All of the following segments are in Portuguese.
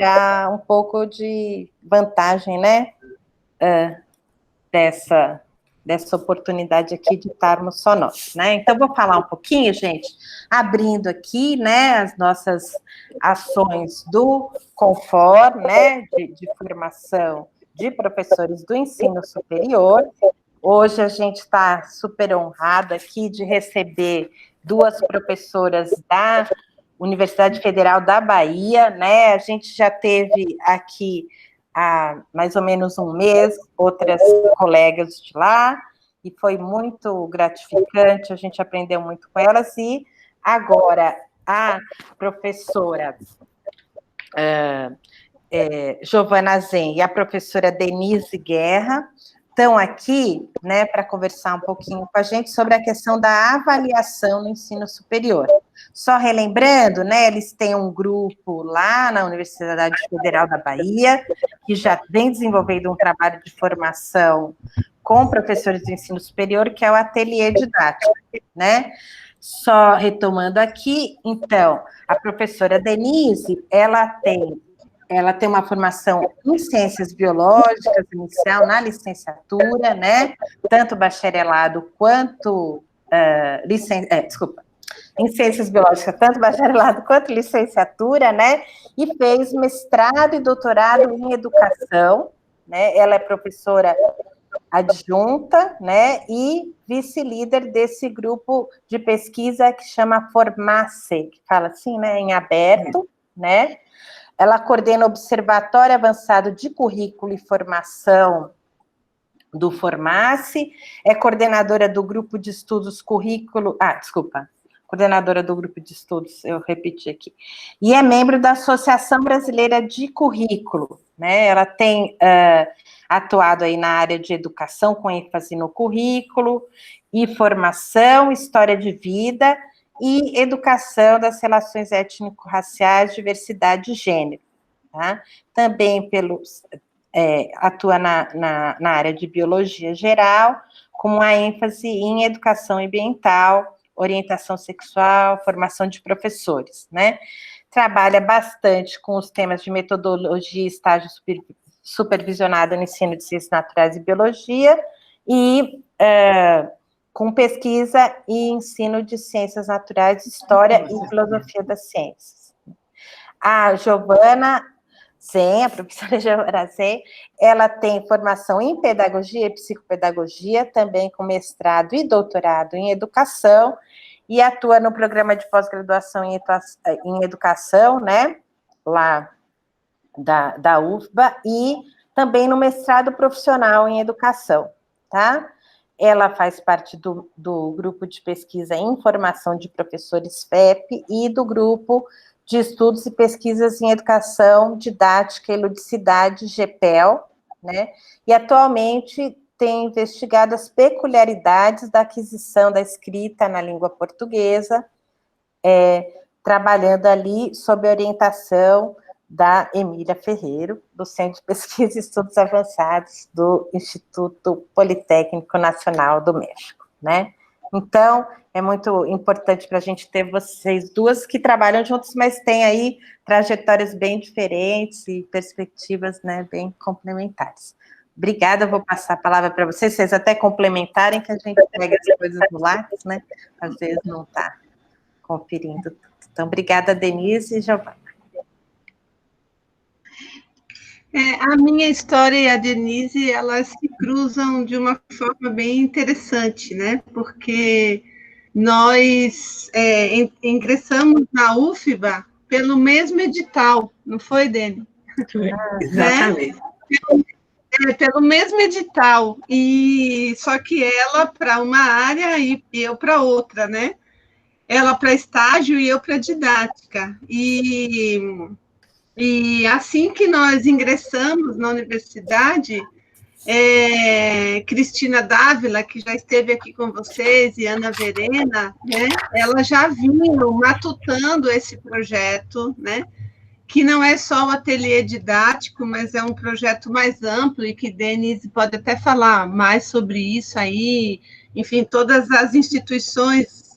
tirar um pouco de vantagem, né, dessa oportunidade aqui de estarmos só nós, né? Então, vou falar um pouquinho, gente, abrindo aqui, né, as nossas ações do Confor, né, de formação de professores do ensino superior. Hoje a gente está super honrado aqui de receber duas professoras da Universidade Federal da Bahia, né? A gente já teve aqui há mais ou menos um mês outras colegas de lá, e foi muito gratificante, a gente aprendeu muito com elas, e agora a professora Giovana Zen e a professora Denise Guerra estão aqui, né, para conversar um pouquinho com a gente sobre a questão da avaliação no ensino superior. Só relembrando, né, eles têm um grupo lá na Universidade Federal da Bahia, que já vem desenvolvendo um trabalho de formação com professores de ensino superior, que é o Ateliê Didático, né? Só retomando aqui, então, a professora Denise, ela tem uma formação em ciências biológicas inicial na licenciatura, né? Tanto bacharelado quanto em ciências biológicas, tanto bacharelado quanto licenciatura, né? E fez mestrado e doutorado em educação, né? Ela é professora adjunta, né? E vice-líder desse grupo de pesquisa que chama Formace, que fala assim, né? Em aberto, né? Ela coordena o Observatório Avançado de Currículo e Formação do Formace, é coordenadora do Grupo de Estudos coordenadora do Grupo de Estudos, eu repeti aqui, e é membro da Associação Brasileira de Currículo, né? Ela tem atuado aí na área de educação, com ênfase no currículo, e formação, história de vida, e educação das relações étnico-raciais, diversidade e gênero. Tá? Também atua na área de biologia geral, com uma ênfase em educação ambiental, orientação sexual, formação de professores, né? Trabalha bastante com os temas de metodologia e estágio supervisionado no ensino de ciências naturais e biologia, e com pesquisa e ensino de ciências naturais, história e filosofia das ciências. A Giovana Zen, a professora Giovana Zen, ela tem formação em pedagogia e psicopedagogia, também com mestrado e doutorado em educação, e atua no programa de pós-graduação em educação, né, lá da UFBA, e também no mestrado profissional em educação, tá? Ela faz parte do grupo de pesquisa em formação de professores FEP e do grupo de estudos e pesquisas em educação, didática e ludicidade, GEPEL, né? E atualmente tem investigado as peculiaridades da aquisição da escrita na língua portuguesa, trabalhando ali sob a orientação da Emília Ferreiro, do Centro de Pesquisa e Estudos Avançados do Instituto Politécnico Nacional do México, né? Então, é muito importante para a gente ter vocês duas que trabalham juntos, mas têm aí trajetórias bem diferentes e perspectivas, né, bem complementares. Obrigada, vou passar a palavra para vocês até complementarem, que a gente pega as coisas no lápis, né? Às vezes não está conferindo tudo. Então, obrigada, Denise e Giovana. A minha história e a Denise, elas se cruzam de uma forma bem interessante, né? Porque nós ingressamos na UFBA pelo mesmo edital, não foi, Deni? Exatamente. Né? Pelo mesmo edital, e só que ela para uma área e eu para outra, né? Ela para estágio e eu para didática. E assim que nós ingressamos na universidade, Cristina Dávila, que já esteve aqui com vocês, e Ana Verena, né, elas já vinham matutando esse projeto, né, que não é só o ateliê didático, mas é um projeto mais amplo, e que Denise pode até falar mais sobre isso aí, enfim, todas as instituições,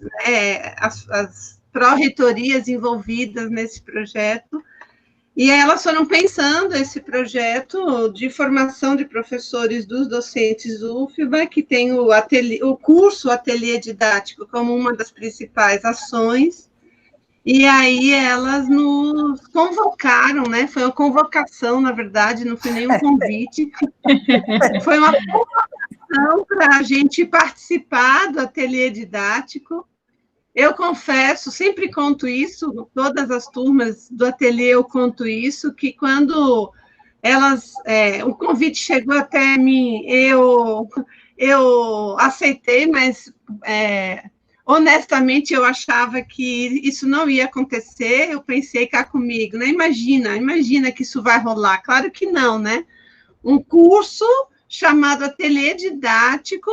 as pró-reitorias envolvidas nesse projeto. E aí elas foram pensando esse projeto de formação de professores dos docentes UFBA, que tem o curso Ateliê Didático como uma das principais ações, e aí elas nos convocaram, né? Foi uma convocação, na verdade, não foi nenhum convite, foi uma convocação para a gente participar do Ateliê Didático. Eu confesso, sempre conto isso, todas as turmas do ateliê eu conto isso, que quando o convite chegou até mim, eu aceitei, mas honestamente eu achava que isso não ia acontecer, eu pensei cá comigo, né? Imagina que isso vai rolar, claro que não, né? Um curso chamado Ateliê Didático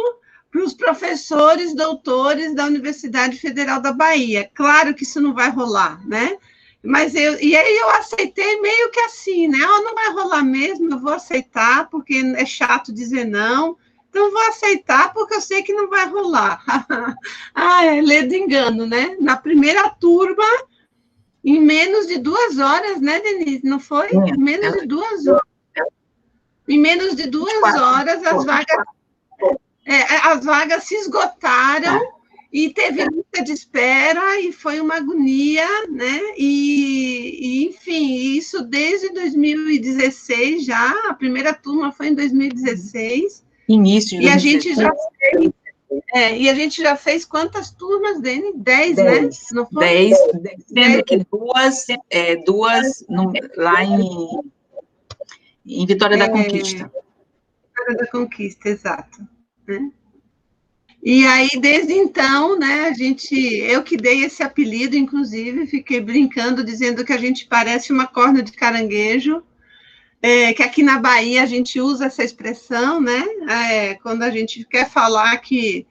para os professores doutores da Universidade Federal da Bahia. Claro que isso não vai rolar, né? Mas aí eu aceitei meio que assim, né? Não vai rolar mesmo, eu vou aceitar, porque é chato dizer não, então eu vou aceitar porque eu sei que não vai rolar. Lê do engano, né? Na primeira turma, em menos de 2 horas, né, Denise? Não foi? Em menos de 2 horas. Em menos de 2 horas, as vagas se esgotaram e teve lista de espera e foi uma agonia, né? Enfim, isso desde 2016 já, a primeira turma foi em 2016. Início de 2016. E a gente já fez quantas turmas, Dani? 10, né? Não foi? 10, sendo que duas lá em Vitória da Conquista. Vitória da Conquista, exato. Né? E aí, desde então, né, eu que dei esse apelido, inclusive, fiquei brincando, dizendo que a gente parece uma corna de caranguejo, que aqui na Bahia a gente usa essa expressão, né, quando a gente quer falar que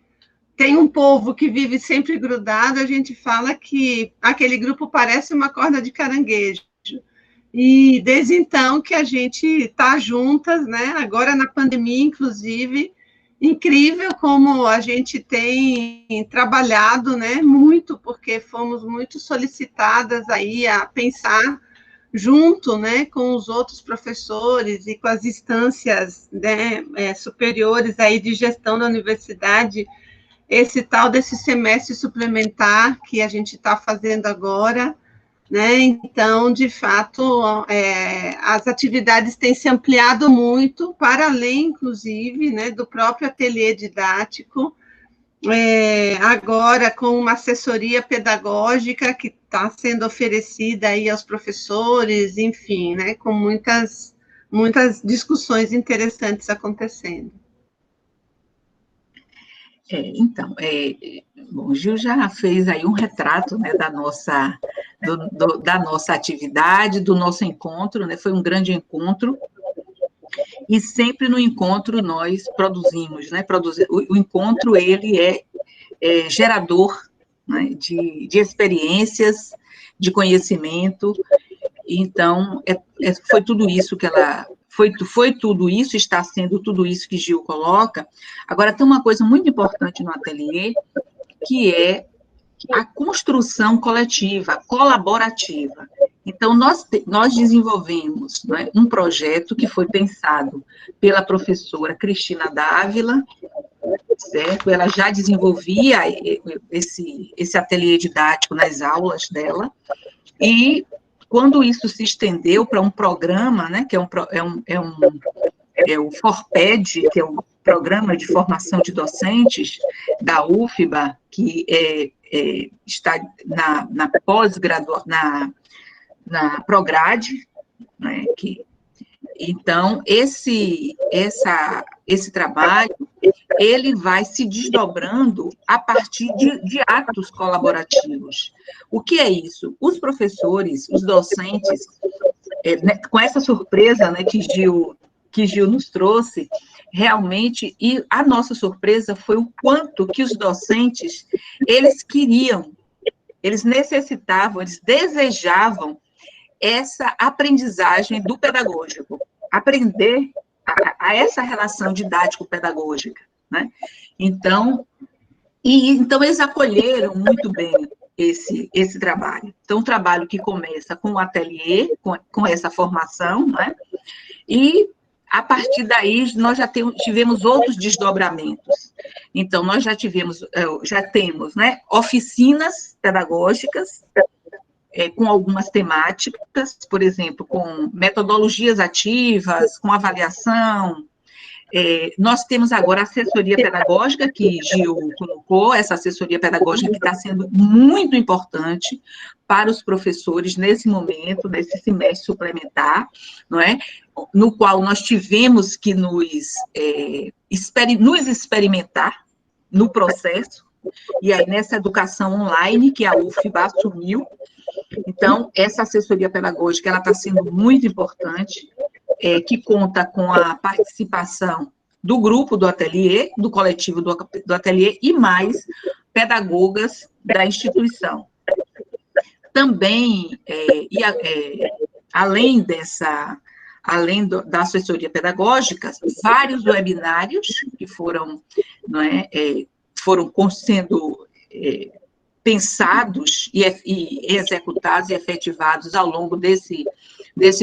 tem um povo que vive sempre grudado, a gente fala que aquele grupo parece uma corda de caranguejo. E desde então que a gente está juntas, né? Agora na pandemia, inclusive, incrível como a gente tem trabalhado, né? Muito, porque fomos muito solicitadas aí a pensar junto, né? Com os outros professores e com as instâncias, né, superiores aí de gestão da universidade, esse tal desse semestre suplementar que a gente está fazendo agora, né? Então, de fato, as atividades têm se ampliado muito, para além, inclusive, né, do próprio ateliê didático, agora com uma assessoria pedagógica que está sendo oferecida aí aos professores, enfim, né, com muitas discussões interessantes acontecendo. Bom, Gil já fez aí um retrato, né, da nossa atividade, do nosso encontro, né, foi um grande encontro, e sempre no encontro nós produzimos, né, o encontro, ele é gerador, né, de experiências, de conhecimento, então, foi tudo isso que ela... Foi tudo isso, está sendo tudo isso que Gil coloca. Agora, tem uma coisa muito importante no ateliê, que é a construção coletiva, colaborativa. Então, nós desenvolvemos, né, um projeto que foi pensado pela professora Cristina Dávila, certo? Ela já desenvolvia esse ateliê didático nas aulas dela, e quando isso se estendeu para um programa, né, que é o FORPED, que é o Programa de Formação de Docentes da UFBA, que está na pós-graduação, na Prograde, né, então, esse trabalho, ele vai se desdobrando a partir de atos colaborativos. O que é isso? Os professores, os docentes, né, com essa surpresa, né, que Gil nos trouxe, realmente, e a nossa surpresa foi o quanto que os docentes, eles queriam, eles necessitavam, eles desejavam essa aprendizagem do pedagógico, aprender a essa relação didático-pedagógica, né? Então, eles acolheram muito bem esse trabalho. Então, um trabalho que começa com o ateliê, com essa formação, né? E, a partir daí, nós já tivemos outros desdobramentos. Então, nós já temos, né, oficinas pedagógicas, com algumas temáticas, por exemplo, com metodologias ativas, com avaliação. Nós temos agora a assessoria pedagógica, que Gil colocou, essa assessoria pedagógica que está sendo muito importante para os professores nesse momento, nesse semestre suplementar, não é? No qual nós tivemos que nos experimentar no processo, e aí nessa educação online que a UFBA assumiu. Então, essa assessoria pedagógica, ela está sendo muito importante, que conta com a participação do grupo do ateliê, do coletivo do ateliê, e mais pedagogas da instituição. Também, além da assessoria pedagógica, vários webinários que foram, não é, foram sendo pensados e executados e efetivados ao longo desse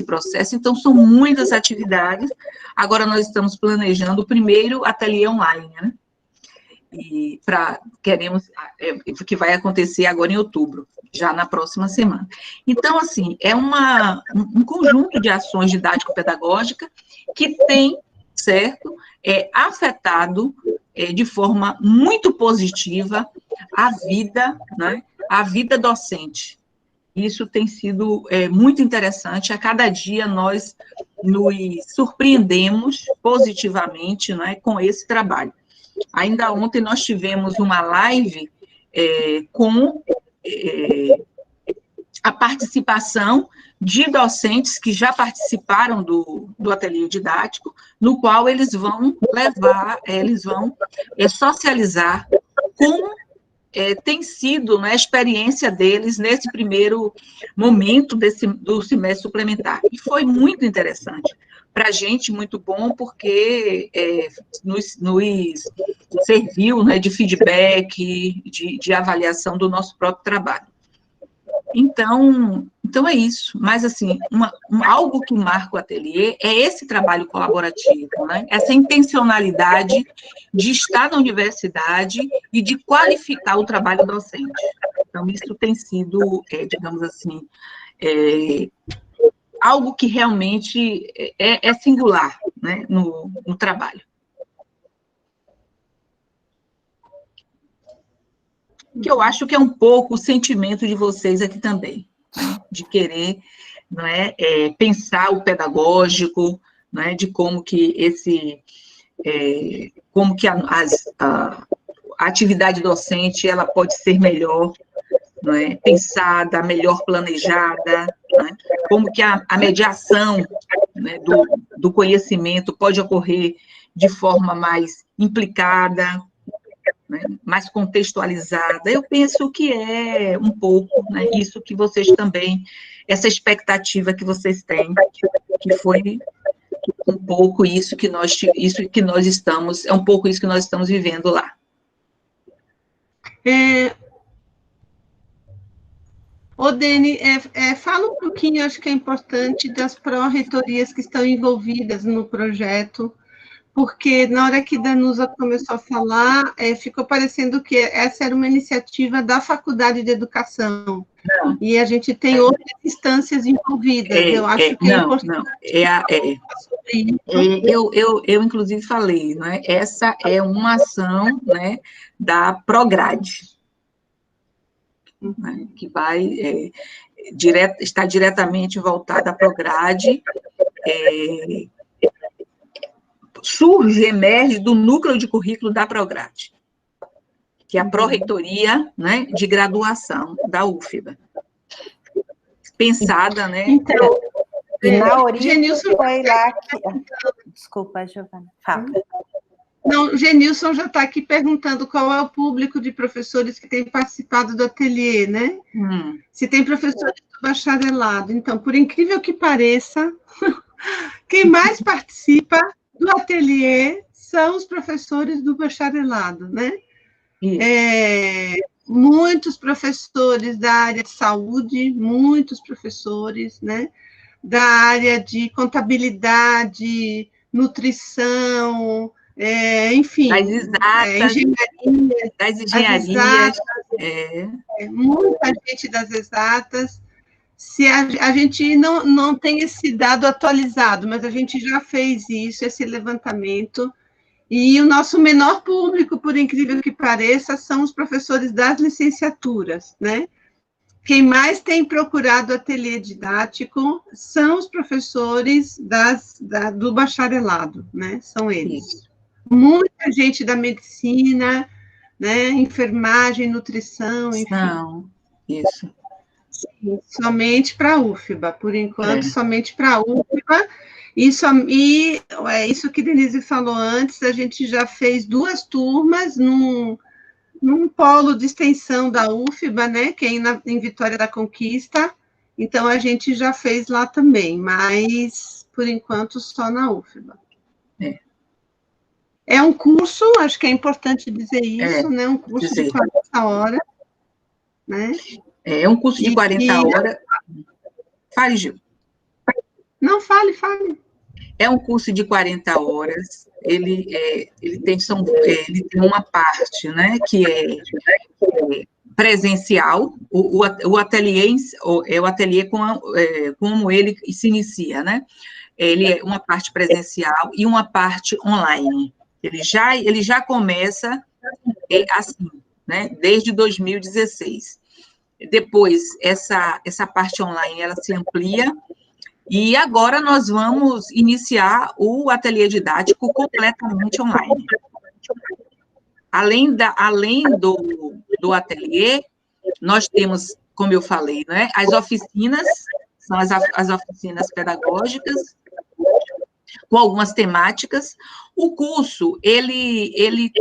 processo. Então, são muitas atividades. Agora, nós estamos planejando o primeiro ateliê online, né? E que vai acontecer agora em outubro, já na próxima semana. Então, assim, é um conjunto de ações didático-pedagógica que tem, certo, afetado de forma muito positiva a vida, né, a vida docente. Isso tem sido muito interessante. A cada dia nós nos surpreendemos positivamente, né, com esse trabalho. Ainda ontem nós tivemos uma live com a participação de docentes que já participaram do ateliê didático, no qual eles vão socializar como tem sido, né, a experiência deles nesse primeiro momento do semestre suplementar. E foi muito interessante. Para a gente, muito bom, porque nos serviu, né, de feedback, de avaliação do nosso próprio trabalho. Então é isso. Mas, assim, algo que marca o ateliê é esse trabalho colaborativo, né? Essa intencionalidade de estar na universidade e de qualificar o trabalho docente. Então, isso tem sido, digamos assim, algo que realmente é singular, né, no trabalho. Que eu acho que é um pouco o sentimento de vocês aqui também, né, de querer, não é, pensar o pedagógico, né, de como que a atividade docente ela pode ser melhor, não é, pensada, melhor planejada, né, como que a mediação, né, do conhecimento pode ocorrer de forma mais implicada, né, mais contextualizada. Eu penso que é um pouco, né, isso que vocês também, essa expectativa que vocês têm, que foi um pouco isso que nós estamos, é um pouco isso que nós estamos vivendo lá. Deni, fala um pouquinho, acho que é importante, das pró-reitorias que estão envolvidas no projeto, porque na hora que Danusa começou a falar, ficou parecendo que essa era uma iniciativa da Faculdade de Educação, e a gente tem outras instâncias envolvidas, eu acho que é importante. Eu, inclusive, falei, né, essa é uma ação, né, da Prograde, né, que vai está diretamente voltada à Prograde, emerge do núcleo de currículo da Prograde, que é a pró-reitoria, né, de graduação da UFBA. Pensada, né? Então, na origem foi lá que... Desculpa, Giovana, fala. Não, o Genilson já está aqui perguntando qual é o público de professores que tem participado do ateliê, né? Se tem professores do bacharelado. Então, por incrível que pareça, quem mais participa do ateliê são os professores do bacharelado, né? muitos professores da área de saúde, muitos professores, né? Da área de contabilidade, nutrição, enfim, Das exatas, engenharia, das as engenharias. Muita gente das exatas. Se a gente não tem esse dado atualizado, mas a gente já fez isso, esse levantamento, e o nosso menor público, por incrível que pareça, são os professores das licenciaturas, né? Quem mais tem procurado ateliê didático são os professores do bacharelado, né? São eles. Isso. Muita gente da medicina, né? Enfermagem, nutrição, enfim. Não, isso. Sim, somente para a UFBA, por enquanto, somente para a UFBA. E isso que Denise falou antes, a gente já fez 2 turmas num polo de extensão da UFBA, né, que é em Vitória da Conquista, então a gente já fez lá também, mas, por enquanto, só na UFBA. É um curso, acho que é importante dizer isso, né, um curso de 40 horas, né? É um curso de 40 horas. Fale, Gil. Não, fale. É um curso de 40 horas, ele tem uma parte, né, que é presencial, o ateliê é o ateliê como ele se inicia, né? Ele é uma parte presencial e uma parte online. Ele já começa assim, né, desde 2016. Depois, essa parte online, ela se amplia, e agora nós vamos iniciar o ateliê didático completamente online. Além do ateliê, nós temos, como eu falei, né, as oficinas, são as oficinas pedagógicas, com algumas temáticas. O curso, ele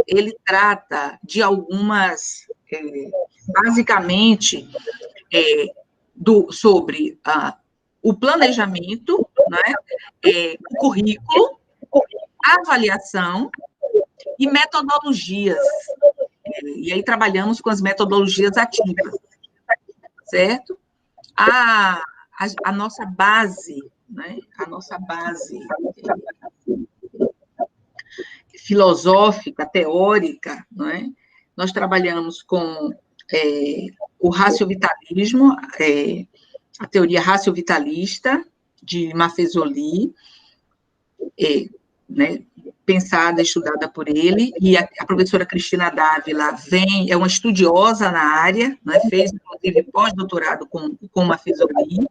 trata de algumas, basicamente, sobre o planejamento, né, o currículo, a avaliação e metodologias. E aí trabalhamos com as metodologias ativas, certo? A nossa base, né, a nossa base filosófica, teórica, né, nós trabalhamos com o raciovitalismo, a teoria raciovitalista de Maffezoli, né, pensada, estudada por ele, e a professora Cristina Dávila é uma estudiosa na área, né, fez, inclusive, pós-doutorado com Maffezoli.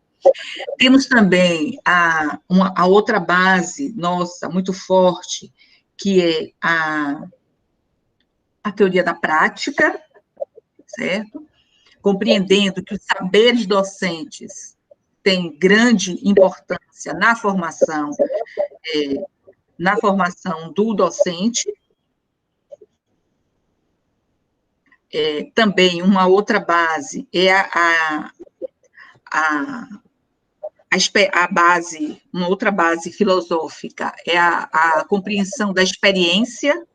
Temos também a outra base nossa, muito forte, que é a teoria da prática, certo? Compreendendo que os saberes docentes têm grande importância na formação do docente. Também uma outra base é uma outra base filosófica é a compreensão da experiência,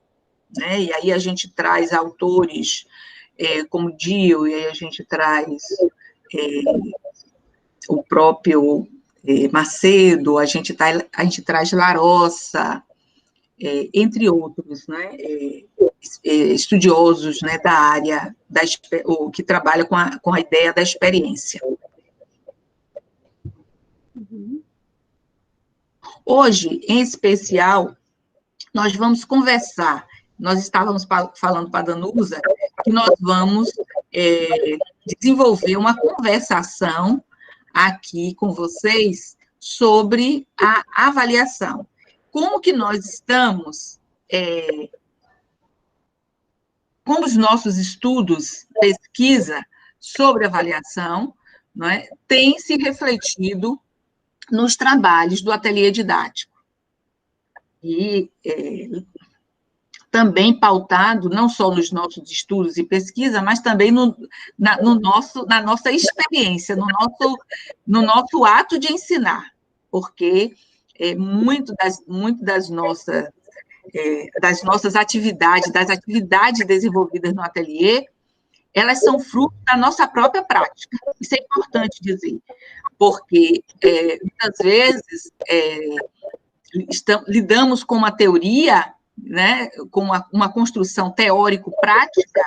né? E aí a gente traz autores como Dio, e aí a gente traz o próprio Macedo, a gente traz Larossa, entre outros, né? Estudiosos, né, da área que trabalha com a ideia da experiência. Hoje, em especial, nós vamos conversar. Nós estávamos falando para a Danusa que nós vamos desenvolver uma conversação aqui com vocês sobre a avaliação. Como que nós estamos, como os nossos estudos, pesquisa sobre avaliação, não é, tem se refletido nos trabalhos do ateliê didático. E também pautado não só nos nossos estudos e pesquisa, mas também na nossa experiência, no nosso ato de ensinar, porque muito das nossas atividades, das atividades desenvolvidas no ateliê, elas são fruto da nossa própria prática. Isso é importante dizer, porque muitas vezes lidamos com uma teoria, né, com uma construção teórico-prática,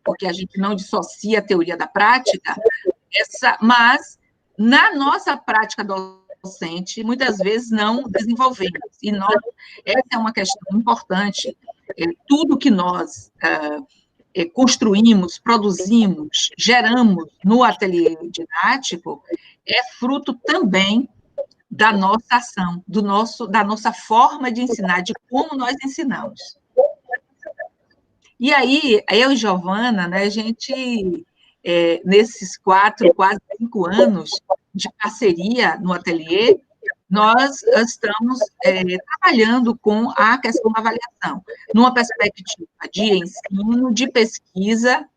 porque a gente não dissocia a teoria da prática, mas na nossa prática docente, muitas vezes não desenvolvemos. E essa é uma questão importante. Tudo que nós construímos, produzimos, geramos no ateliê didático é fruto também da nossa ação, da nossa forma de ensinar, de como nós ensinamos. E aí, eu e Giovana, né, a gente, nesses quase 5 anos de parceria no ateliê, nós estamos trabalhando com a questão da avaliação, numa perspectiva de ensino, de pesquisa,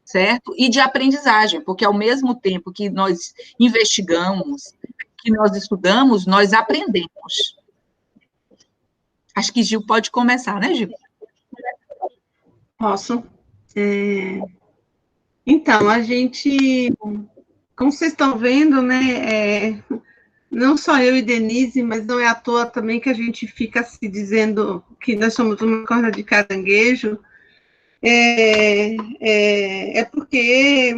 certo? E de aprendizagem, porque ao mesmo tempo que nós investigamos, que nós estudamos, nós aprendemos. Acho que Gil pode começar, né, Gil? Posso. Então, a gente, como vocês estão vendo, né, não só eu e Denise, mas não é à toa também que a gente fica se dizendo que nós somos uma corda de caranguejo, porque,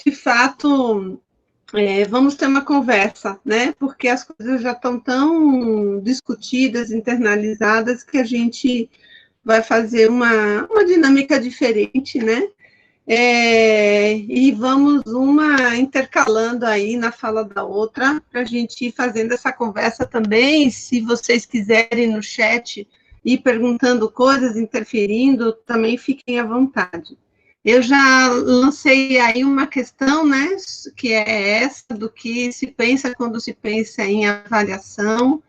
de fato, vamos ter uma conversa, né, porque as coisas já estão tão discutidas, internalizadas, que a gente vai fazer uma dinâmica diferente, né, e vamos uma intercalando aí na fala da outra, para a gente ir fazendo essa conversa também. Se vocês quiserem no chat ir perguntando coisas, interferindo, também fiquem à vontade. Eu já lancei aí uma questão, né, que é essa do que se pensa quando se pensa em avaliação.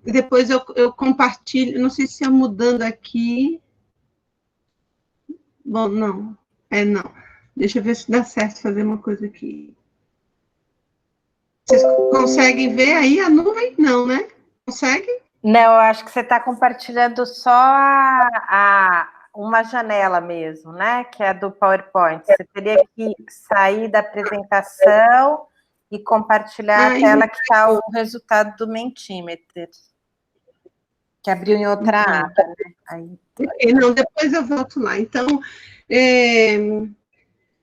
Depois eu compartilho, não sei se é mudando aqui. Bom, não. Não. Deixa eu ver se dá certo fazer uma coisa aqui. Vocês conseguem ver aí a nuvem? Não, né? Consegue? Não, eu acho que você está compartilhando só uma janela mesmo, né? Que é a do PowerPoint. Você teria que sair da apresentação e compartilhar a tela que está o resultado do Mentimeter. Que abriu em outra aba, né? Aí. Não, depois eu volto lá. Então,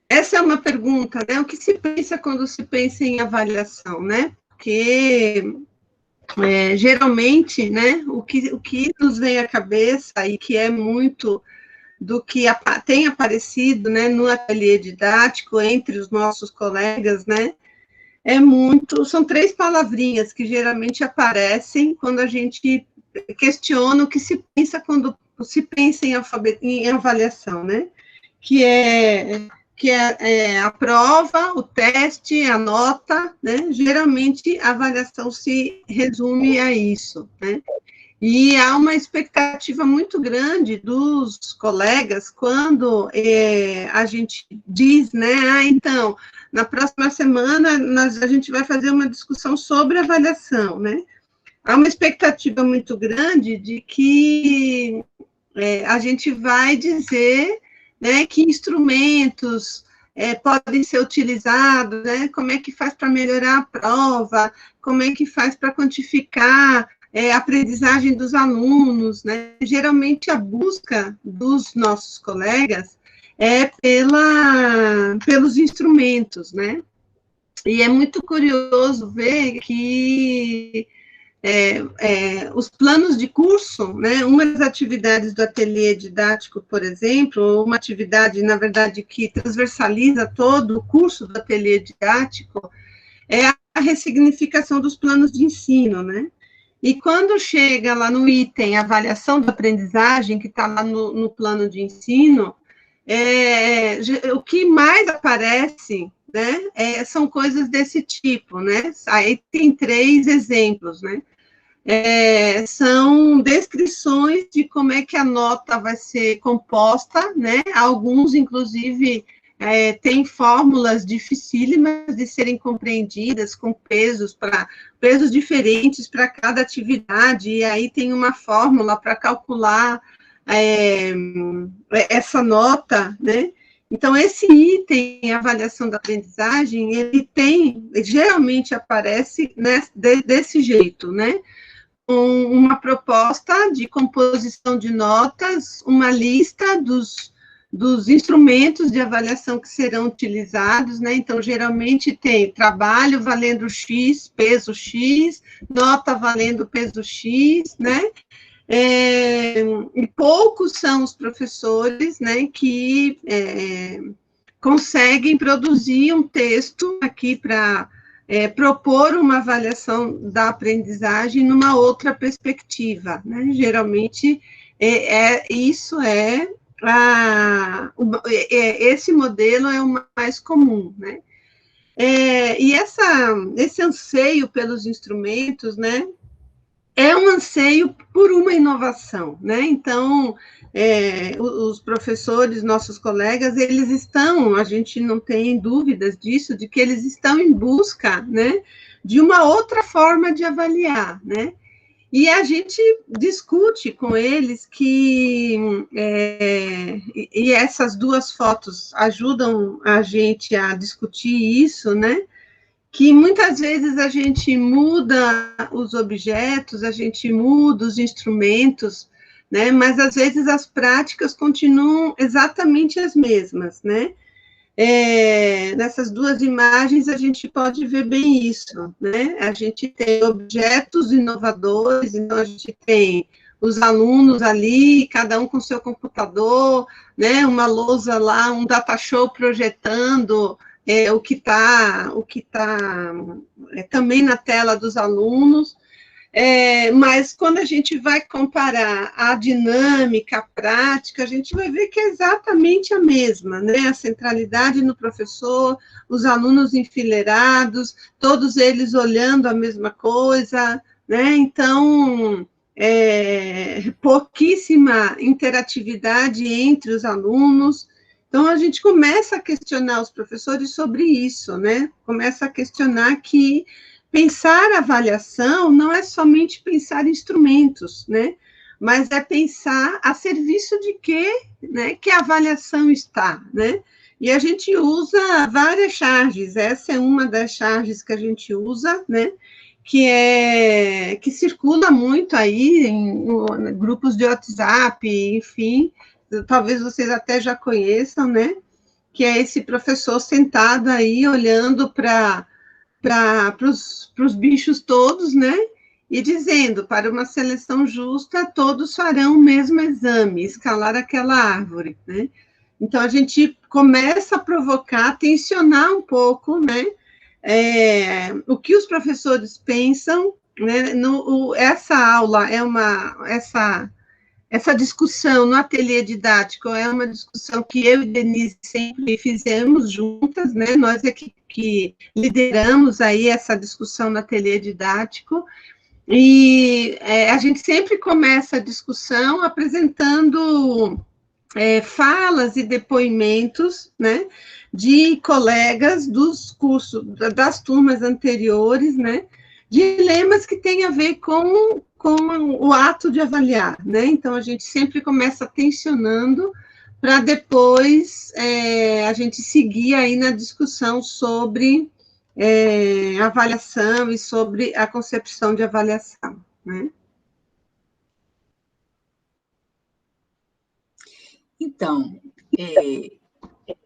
essa é uma pergunta, né? O que se pensa quando se pensa em avaliação, né? Porque, geralmente, né, o que nos vem à cabeça e que é muito do que tem aparecido, né, no ateliê didático, entre os nossos colegas, né, são 3 palavrinhas que geralmente aparecem quando a gente questiona o que se pensa quando se pensa em avaliação, né? Que é a prova, o teste, a nota, né? Geralmente a avaliação se resume a isso, né? E há uma expectativa muito grande dos colegas quando a gente diz, né? Então, na próxima semana a gente vai fazer uma discussão sobre avaliação, né? Há uma expectativa muito grande de que a gente vai dizer, né, que instrumentos podem ser utilizados, né, como é que faz para melhorar a prova, como é que faz para quantificar a aprendizagem dos alunos, né? Geralmente a busca dos nossos colegas é pelos instrumentos, né? E é muito curioso ver que os planos de curso, né, uma das atividades do ateliê didático, por exemplo, uma atividade, na verdade, que transversaliza todo o curso do ateliê didático, é a ressignificação dos planos de ensino, né? E quando chega lá no item avaliação da aprendizagem, que está lá no plano de ensino, o que mais aparece, né, são coisas desse tipo, né? Aí tem 3 exemplos, né? São descrições de como é que a nota vai ser composta, né? Alguns, inclusive, têm fórmulas dificílimas de serem compreendidas, com pesos diferentes para cada atividade, e aí tem uma fórmula para calcular essa nota, né? Então, esse item, avaliação da aprendizagem, ele geralmente aparece, né, desse jeito, né? Uma proposta de composição de notas, uma lista dos instrumentos de avaliação que serão utilizados, né? Então, geralmente tem trabalho valendo X, peso X, nota valendo peso X, né? E poucos são os professores, né, que conseguem produzir um texto aqui para propor uma avaliação da aprendizagem numa outra perspectiva, né? Geralmente, esse modelo é o mais comum, né? E esse anseio pelos instrumentos, né, é um anseio por uma inovação, né? Então, os professores, nossos colegas, eles estão, a gente não tem dúvidas disso, de que eles estão em busca, né, de uma outra forma de avaliar, né? E a gente discute com eles que, e essas duas fotos ajudam a gente a discutir isso, né? Que muitas vezes a gente muda os objetos, a gente muda os instrumentos, né? Mas às vezes as práticas continuam exatamente as mesmas, né? Nessas duas imagens a gente pode ver bem isso, né? A gente tem objetos inovadores, então a gente tem os alunos ali, cada um com seu computador, né? Uma lousa lá, um data show projetando o que tá também na tela dos alunos, mas quando a gente vai comparar a dinâmica, a prática, a gente vai ver que é exatamente a mesma, né? A centralidade no professor, os alunos enfileirados, todos eles olhando a mesma coisa, né? Então, pouquíssima interatividade entre os alunos. Então, a gente começa a questionar os professores sobre isso, né? Começa a questionar que pensar avaliação não é somente pensar instrumentos, né? Mas é pensar a serviço de quê, né? Que a avaliação está, né? E a gente usa várias charges, essa é uma das charges que a gente usa, né? Que circula muito aí em grupos de WhatsApp, enfim, talvez vocês até já conheçam, né? Que é esse professor sentado aí, olhando para os bichos todos, né? E dizendo, para uma seleção justa, todos farão o mesmo exame, escalar aquela árvore, né? Então, a gente começa a provocar, tensionar um pouco, né? O que os professores pensam, né? Essa aula essa discussão no ateliê didático é uma discussão que eu e Denise sempre fizemos juntas, né? Nós é que lideramos aí essa discussão no ateliê didático, e a gente sempre começa a discussão apresentando falas e depoimentos, né, de colegas dos cursos, das turmas anteriores, né, dilemas que têm a ver com o ato de avaliar, né? Então, a gente sempre começa tensionando para depois a gente seguir aí na discussão sobre avaliação e sobre a concepção de avaliação, né? Então,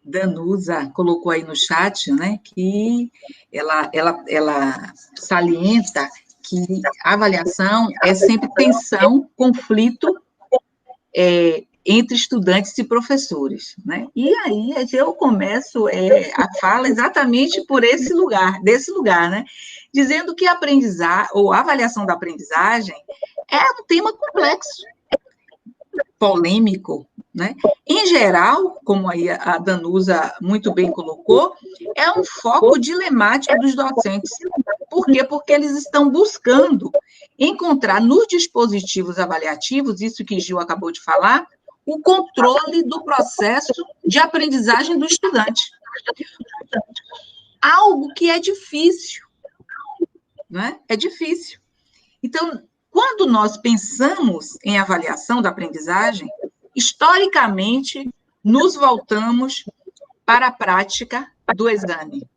Danusa colocou aí no chat, né, que ela salienta que a avaliação é sempre tensão, conflito entre estudantes e professores, né? E aí eu começo a fala exatamente por desse lugar, né? Dizendo que aprendizagem, ou avaliação da aprendizagem, é um tema complexo, polêmico, né? Em geral, como aí a Danusa muito bem colocou, é um foco dilemático dos docentes. Por quê? Porque eles estão buscando encontrar nos dispositivos avaliativos, isso que Gil acabou de falar, o controle do processo de aprendizagem do estudante. Algo que é difícil, né? É difícil. Então, quando nós pensamos em avaliação da aprendizagem, historicamente, nos voltamos para a prática do exame.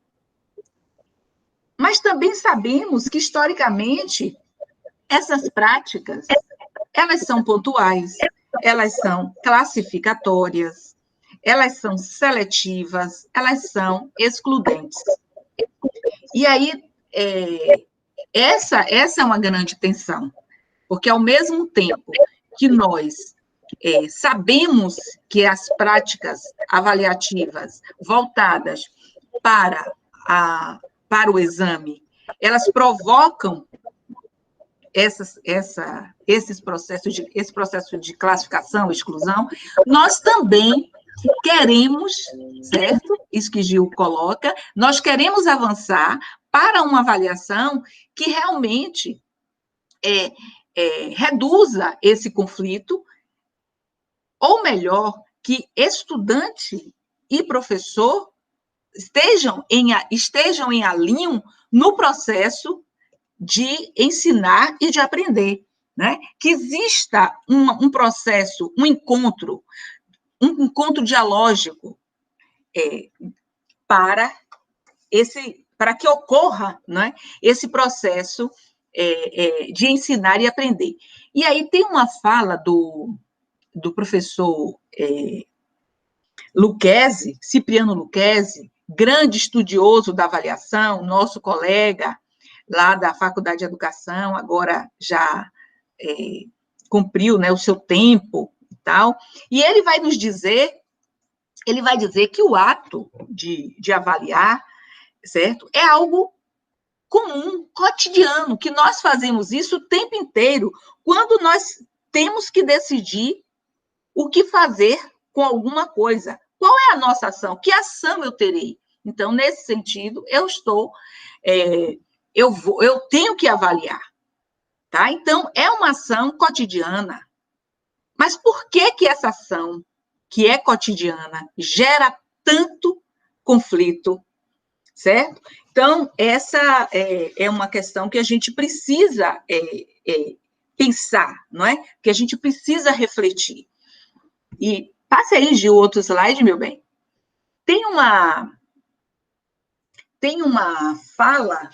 Mas também sabemos que, historicamente, essas práticas, elas são pontuais, elas são classificatórias, elas são seletivas, elas são excludentes. E aí, essa é uma grande tensão, porque, ao mesmo tempo que nós sabemos que as práticas avaliativas voltadas para o exame, elas provocam esse processo de classificação, exclusão, nós também queremos, certo? Isso que Gil coloca, nós queremos avançar para uma avaliação que realmente reduza esse conflito, ou melhor, que estudante e professor estejam em alinho no processo de ensinar e de aprender, né? Que exista um processo, um encontro dialógico para que ocorra, né, esse processo de ensinar e aprender. E aí tem uma fala do professor Lucchesi, Cipriano Lucchesi, grande estudioso da avaliação, nosso colega lá da Faculdade de Educação, agora já cumpriu, né, o seu tempo e tal, e ele vai dizer que o ato de avaliar, certo, é algo comum, cotidiano, que nós fazemos isso o tempo inteiro, quando nós temos que decidir o que fazer com alguma coisa. Qual é a nossa ação? Que ação eu terei? Então, nesse sentido, eu tenho que avaliar, tá? Então, é uma ação cotidiana. Mas por que essa ação, que é cotidiana, gera tanto conflito, certo? Então, essa é uma questão que a gente precisa pensar, não é? Que a gente precisa refletir. E passe aí, Gil, outro slide, meu bem. Tem uma fala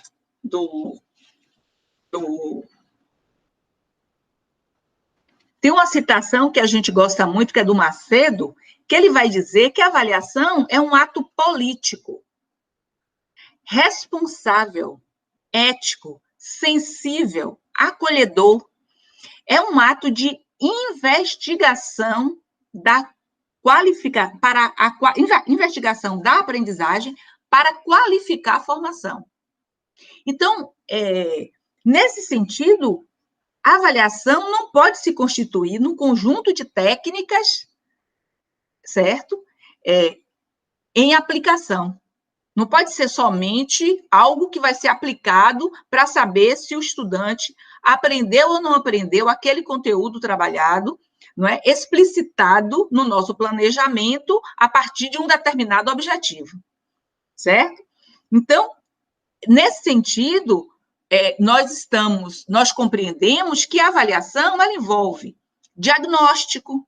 tem uma citação que a gente gosta muito, que é do Macedo, que ele vai dizer que a avaliação é um ato político, responsável, ético, sensível, acolhedor. É um ato de investigação investigação da aprendizagem para qualificar a formação. Então, nesse sentido, a avaliação não pode se constituir num conjunto de técnicas, certo? Em aplicação. Não pode ser somente algo que vai ser aplicado para saber se o estudante aprendeu ou não aprendeu aquele conteúdo trabalhado, não é? Explicitado no nosso planejamento a partir de um determinado objetivo, certo? Então, nesse sentido, nós compreendemos que a avaliação, ela envolve diagnóstico,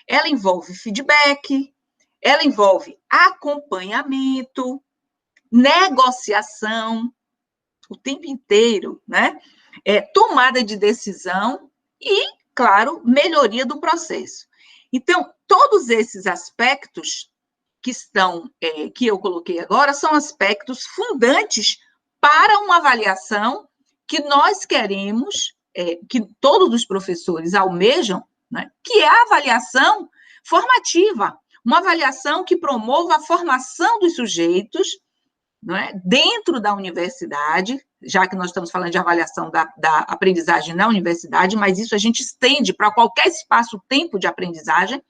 ela envolve feedback, ela envolve acompanhamento, negociação, o tempo inteiro, né? Tomada de decisão e, claro, melhoria do processo. Então, todos esses aspectos que eu coloquei agora são aspectos fundantes para uma avaliação que nós queremos, que todos os professores almejam, né? Que é a avaliação formativa, uma avaliação que promova a formação dos sujeitos, não é? Dentro da universidade, já que nós estamos falando de avaliação da aprendizagem na universidade, mas isso a gente estende para qualquer espaço-tempo de aprendizagem,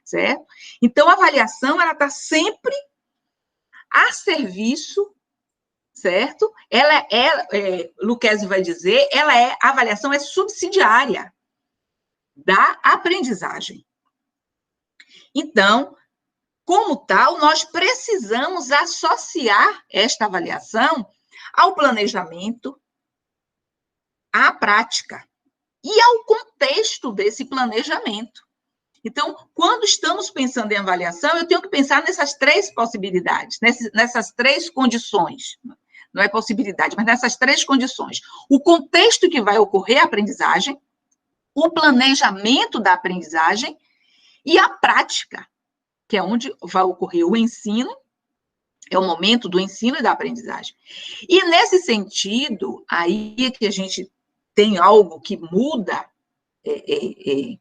certo? Então, a avaliação, ela está sempre a serviço, certo? Lucchesi vai dizer, a avaliação é subsidiária da aprendizagem. Então, como tal, nós precisamos associar esta avaliação ao planejamento, à prática e ao contexto desse planejamento. Então, quando estamos pensando em avaliação, eu tenho que pensar nessas três possibilidades, nessas três condições. Não é possibilidade, mas nessas três condições. O contexto que vai ocorrer a aprendizagem, o planejamento da aprendizagem e a prática, que é onde vai ocorrer o ensino, é o momento do ensino e da aprendizagem. E, nesse sentido, aí é que a gente tem algo que muda, que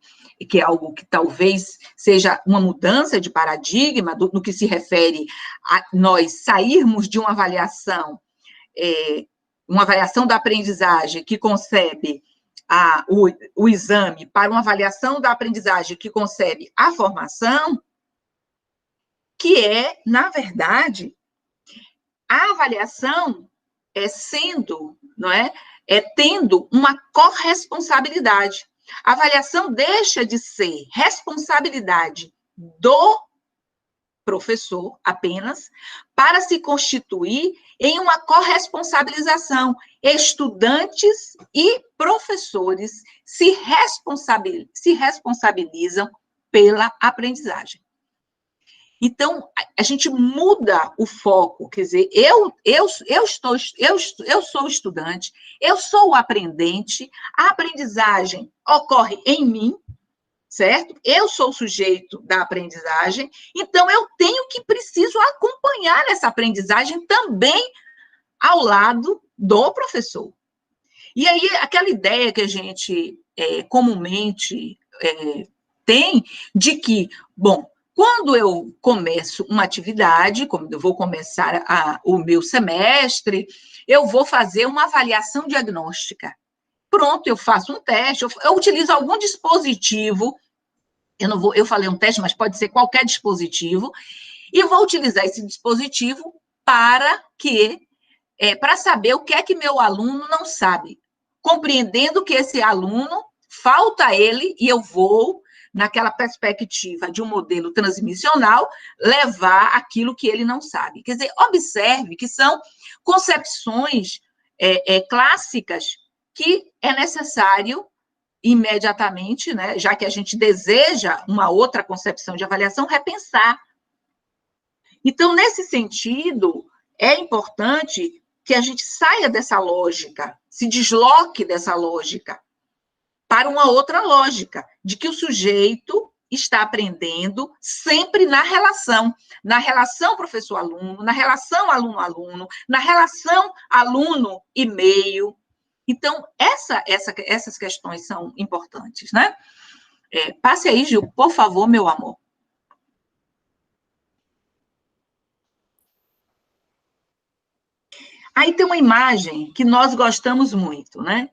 é algo que talvez seja uma mudança de paradigma no que se refere a nós sairmos de uma avaliação da aprendizagem que concebe o exame para uma avaliação da aprendizagem que concebe a formação, que é, na verdade, a avaliação tendo uma corresponsabilidade. A avaliação deixa de ser responsabilidade do professor apenas, para se constituir em uma corresponsabilização. Estudantes e professores se responsabilizam pela aprendizagem. Então, a gente muda o foco, quer dizer, eu sou estudante, eu sou o aprendente, a aprendizagem ocorre em mim, certo? Eu sou o sujeito da aprendizagem, então eu preciso acompanhar essa aprendizagem também ao lado do professor. E aí, aquela ideia que a gente comumente tem de que, bom, quando eu começo uma atividade, quando eu vou começar o meu semestre, eu vou fazer uma avaliação diagnóstica. Pronto, eu faço um teste, eu utilizo algum dispositivo, eu falei um teste, mas pode ser qualquer dispositivo, e vou utilizar esse dispositivo para saber o que é que meu aluno não sabe, compreendendo que esse aluno falta a ele, e eu vou, naquela perspectiva de um modelo transmissional, levar aquilo que ele não sabe. Quer dizer, observe que são concepções clássicas que é necessário imediatamente, né, já que a gente deseja uma outra concepção de avaliação, repensar. Então, nesse sentido, é importante que a gente saia dessa lógica, se desloque dessa lógica para uma outra lógica, de que o sujeito está aprendendo sempre na relação professor-aluno, na relação aluno-aluno, na relação aluno e meio. Então, essas questões são importantes, né? Passe aí, Gil, por favor, meu amor. Aí tem uma imagem que nós gostamos muito, né?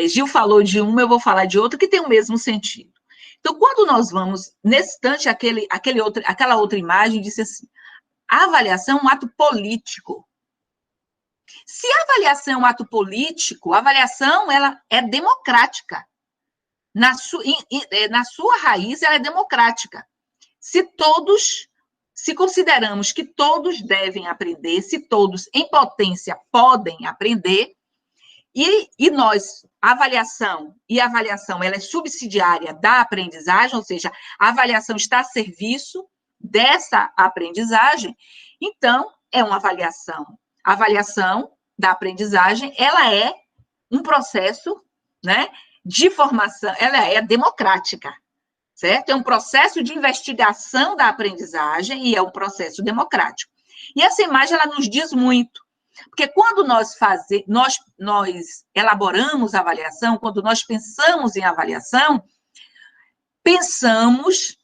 Gil falou de uma, eu vou falar de outra, que tem o mesmo sentido. Então, quando nós vamos, nesse instante, aquela outra imagem disse assim, a avaliação é um ato político. Se a avaliação é um ato político, a avaliação ela é democrática. Na sua raiz, ela é democrática. Se consideramos que todos devem aprender, se todos, em potência, podem aprender, e nós, a avaliação ela é subsidiária da aprendizagem, ou seja, a avaliação está a serviço dessa aprendizagem, então, é uma avaliação. A avaliação da aprendizagem, ela é um processo, né, de formação, ela é democrática, certo? É um processo de investigação da aprendizagem e é um processo democrático. E essa imagem, ela nos diz muito, porque quando nós elaboramos a avaliação, quando nós pensamos em avaliação, pensamos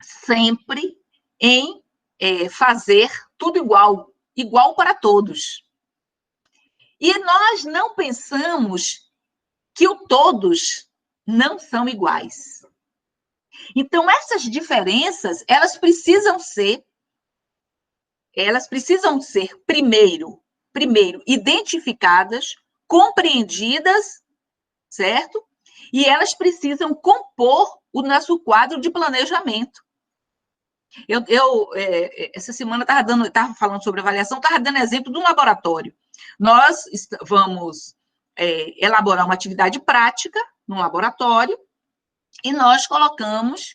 sempre em fazer tudo igual para todos. E nós não pensamos que o todos não são iguais. Então, essas diferenças, elas precisam ser primeiro identificadas, compreendidas, certo? E elas precisam compor o nosso quadro de planejamento. Essa semana estava falando sobre avaliação, estava dando exemplo de um laboratório. Nós vamos elaborar uma atividade prática num laboratório e nós colocamos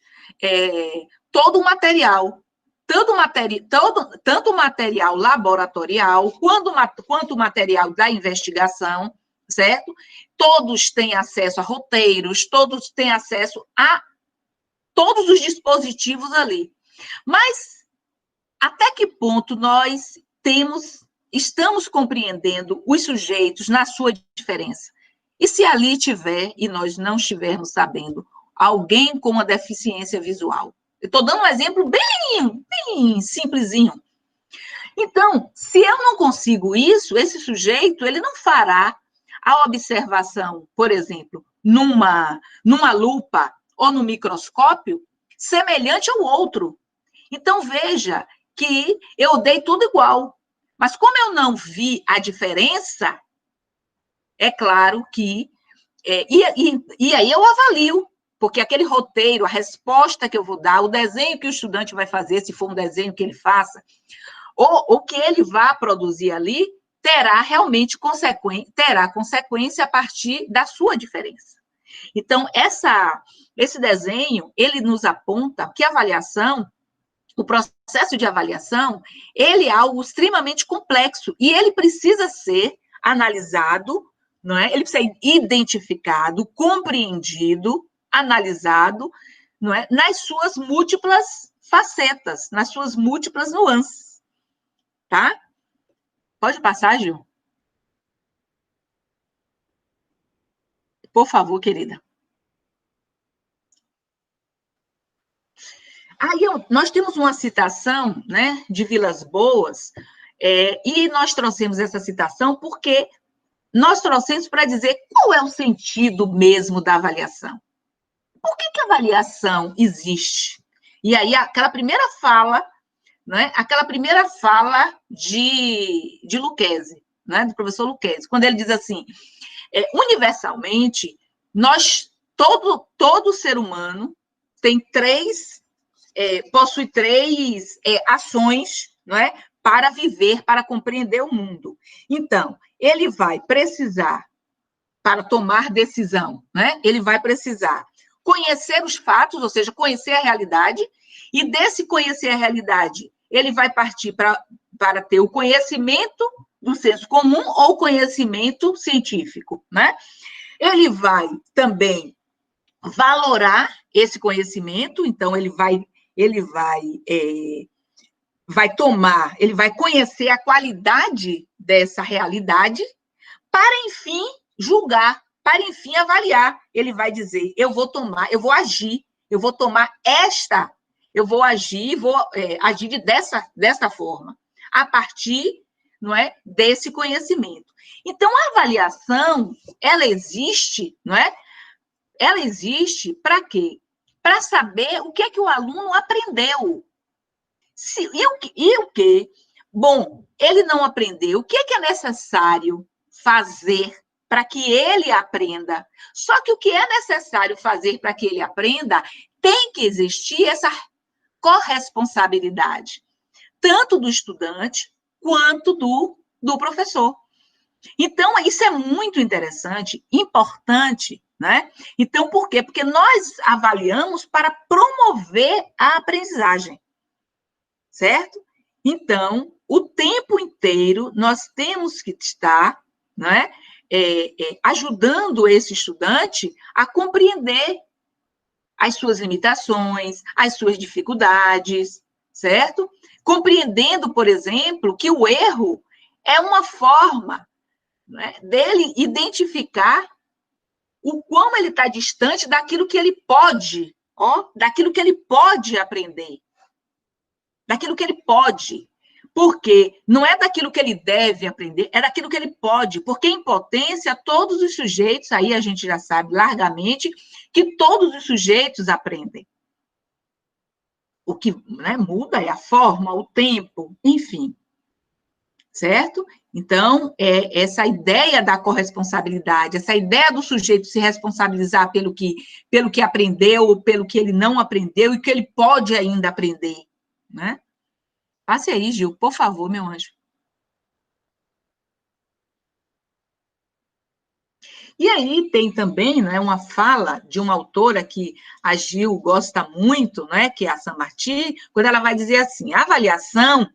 todo o material, tanto o material laboratorial, quanto o material da investigação, certo? Todos têm acesso a roteiros, todos têm acesso a todos os dispositivos ali. Mas até que ponto nós estamos compreendendo os sujeitos na sua diferença? E se ali tiver, e nós não estivermos sabendo, alguém com uma deficiência visual? Eu estou dando um exemplo bem simplesinho. Então, se eu não consigo isso, esse sujeito, ele não fará a observação, por exemplo, numa lupa ou no microscópio, semelhante ao outro. Então, veja que eu dei tudo igual. Mas como eu não vi a diferença, é claro que... E aí eu avalio, porque aquele roteiro, a resposta que eu vou dar, o desenho que o estudante vai fazer, se for um desenho que ele faça, ou o que ele vai produzir ali, terá realmente consequência a partir da sua diferença. Então, esse desenho, ele nos aponta que a avaliação, o processo de avaliação, ele é algo extremamente complexo e ele precisa ser analisado, não é? Ele precisa ser identificado, compreendido, analisado, não é? Nas suas múltiplas facetas, nas suas múltiplas nuances, tá? Pode passar, Gil? Por favor, querida. Aí nós temos uma citação, né, de Vilas Boas, e nós trouxemos essa citação porque nós trouxemos para dizer qual é o sentido mesmo da avaliação. Por que a avaliação existe? E aí, aquela primeira fala, né, de Lucchesi, né, do professor Lucchesi, quando ele diz assim, universalmente, todo ser humano possui três ações, não é, para viver, para compreender o mundo. Então, ele vai precisar, para tomar decisão, né, ele vai precisar conhecer os fatos, ou seja, conhecer a realidade, e desse conhecer a realidade, ele vai partir para ter o conhecimento do senso comum ou conhecimento científico, né? Ele vai também valorar esse conhecimento, então ele vai conhecer a qualidade dessa realidade, para, enfim, julgar, para, enfim, avaliar. Ele vai dizer, eu vou agir dessa forma, a partir, não é, desse conhecimento. Então, a avaliação, ela existe, não é? Ela existe para quê? Para saber o que é que o aluno aprendeu. E o quê? Bom, ele não aprendeu. O que é necessário fazer para que ele aprenda? Só que o que é necessário fazer para que ele aprenda tem que existir essa corresponsabilidade, tanto do estudante quanto do professor. Então, isso é muito interessante, importante, né? Então, por quê? Porque nós avaliamos para promover a aprendizagem, certo? Então, o tempo inteiro nós temos que estar, né, ajudando esse estudante a compreender as suas limitações, as suas dificuldades, certo? Compreendendo, por exemplo, que o erro é uma forma, né, dele identificar o quão ele está distante daquilo que ele pode, daquilo que ele pode aprender, daquilo que ele pode, porque não é daquilo que ele deve aprender, é daquilo que ele pode, porque em potência todos os sujeitos, aí a gente já sabe largamente que todos os sujeitos aprendem. O que, né, muda é a forma, o tempo, enfim, certo? Então, essa ideia da corresponsabilidade, essa ideia do sujeito se responsabilizar pelo que aprendeu, pelo que ele não aprendeu e que ele pode ainda aprender, né? Passe aí, Gil, por favor, meu anjo. E aí tem também, né, uma fala de uma autora que a Gil gosta muito, né, que é a Sammartino, quando ela vai dizer assim, a avaliação,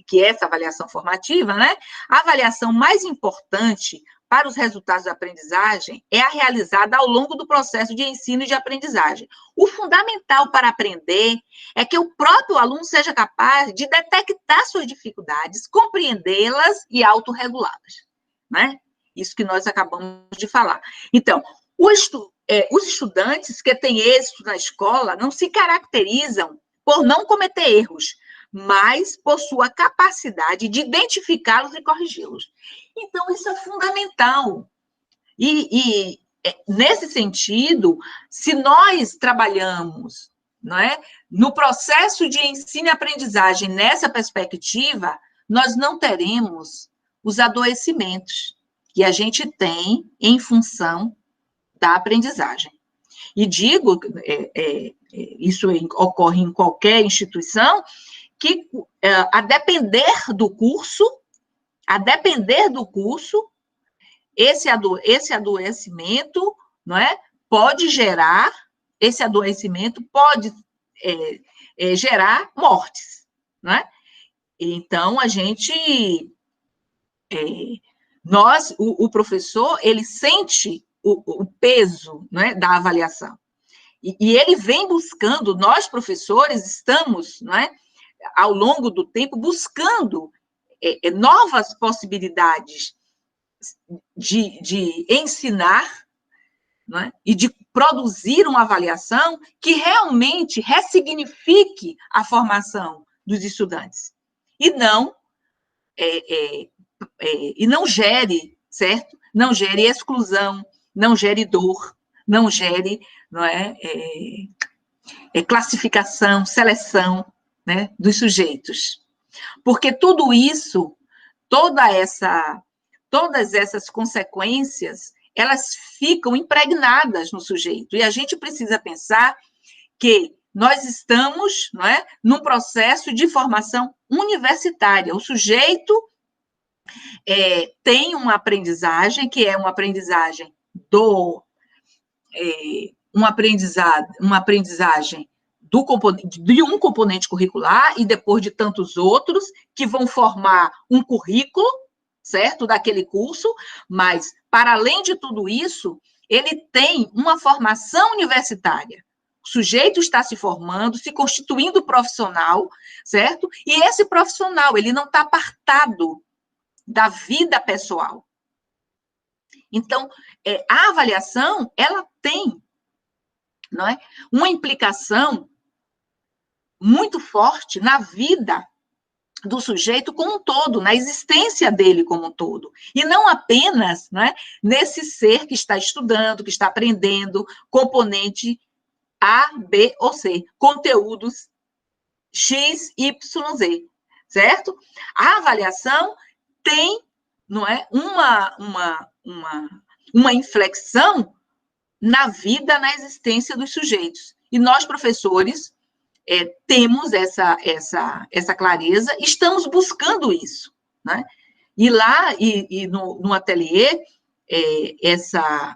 que é essa avaliação formativa, né, a avaliação mais importante para os resultados da aprendizagem é a realizada ao longo do processo de ensino e de aprendizagem. O fundamental para aprender é que o próprio aluno seja capaz de detectar suas dificuldades, compreendê-las e autorregulá-las, né? Isso que nós acabamos de falar. Então, os estudantes que têm êxito na escola não se caracterizam por não cometer erros, mas por sua capacidade de identificá-los e corrigi-los. Então, isso é fundamental. E nesse sentido, se nós trabalhamos, não é, no processo de ensino e aprendizagem nessa perspectiva, nós não teremos os adoecimentos que a gente tem em função da aprendizagem. E digo, isso ocorre em qualquer instituição, que a depender do curso, esse adoecimento, não é, pode gerar, esse adoecimento pode gerar mortes, não é? Então, a gente... o professor, ele sente o peso, não é, da avaliação. E ele vem buscando, nós, professores, estamos, não é, ao longo do tempo, buscando novas possibilidades de ensinar, não é, e de produzir uma avaliação que realmente ressignifique a formação dos estudantes. E não gere, certo? Não gere exclusão, não gere dor, não gere, não é, classificação, seleção, né, dos sujeitos. Porque tudo isso, todas essas consequências, elas ficam impregnadas no sujeito. E a gente precisa pensar que nós estamos, não é, num processo de formação universitária. O sujeito tem uma aprendizagem, que é uma aprendizagem uma aprendizagem de um componente curricular e depois de tantos outros que vão formar um currículo, certo, daquele curso, mas, para além de tudo isso, ele tem uma formação universitária. O sujeito está se formando, se constituindo profissional, certo? E esse profissional, ele não está apartado da vida pessoal. Então, a avaliação, ela tem, não é, uma implicação muito forte na vida do sujeito como um todo, na existência dele como um todo. E não apenas, não é, nesse ser que está estudando, que está aprendendo, componente A, B ou C, conteúdos X, Y, Z, certo? A avaliação tem, não é, uma inflexão na vida, na existência dos sujeitos. E nós, professores, temos essa clareza, estamos buscando isso, né? E lá, no ateliê,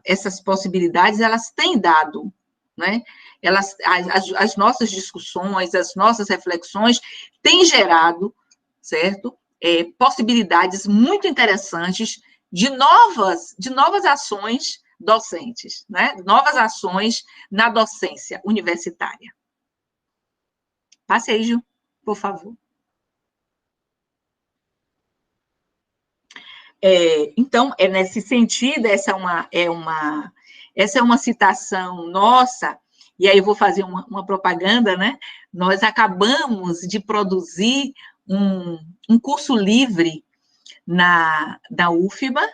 essas possibilidades, elas têm dado, né? As nossas discussões, as nossas reflexões têm gerado, certo? Possibilidades muito interessantes de novas ações docentes, né? Novas ações na docência universitária. Passe aí, Gil, por favor. Então, nesse sentido, essa é uma citação nossa, e aí eu vou fazer uma propaganda, né? Nós acabamos de produzir um curso livre da UFBA,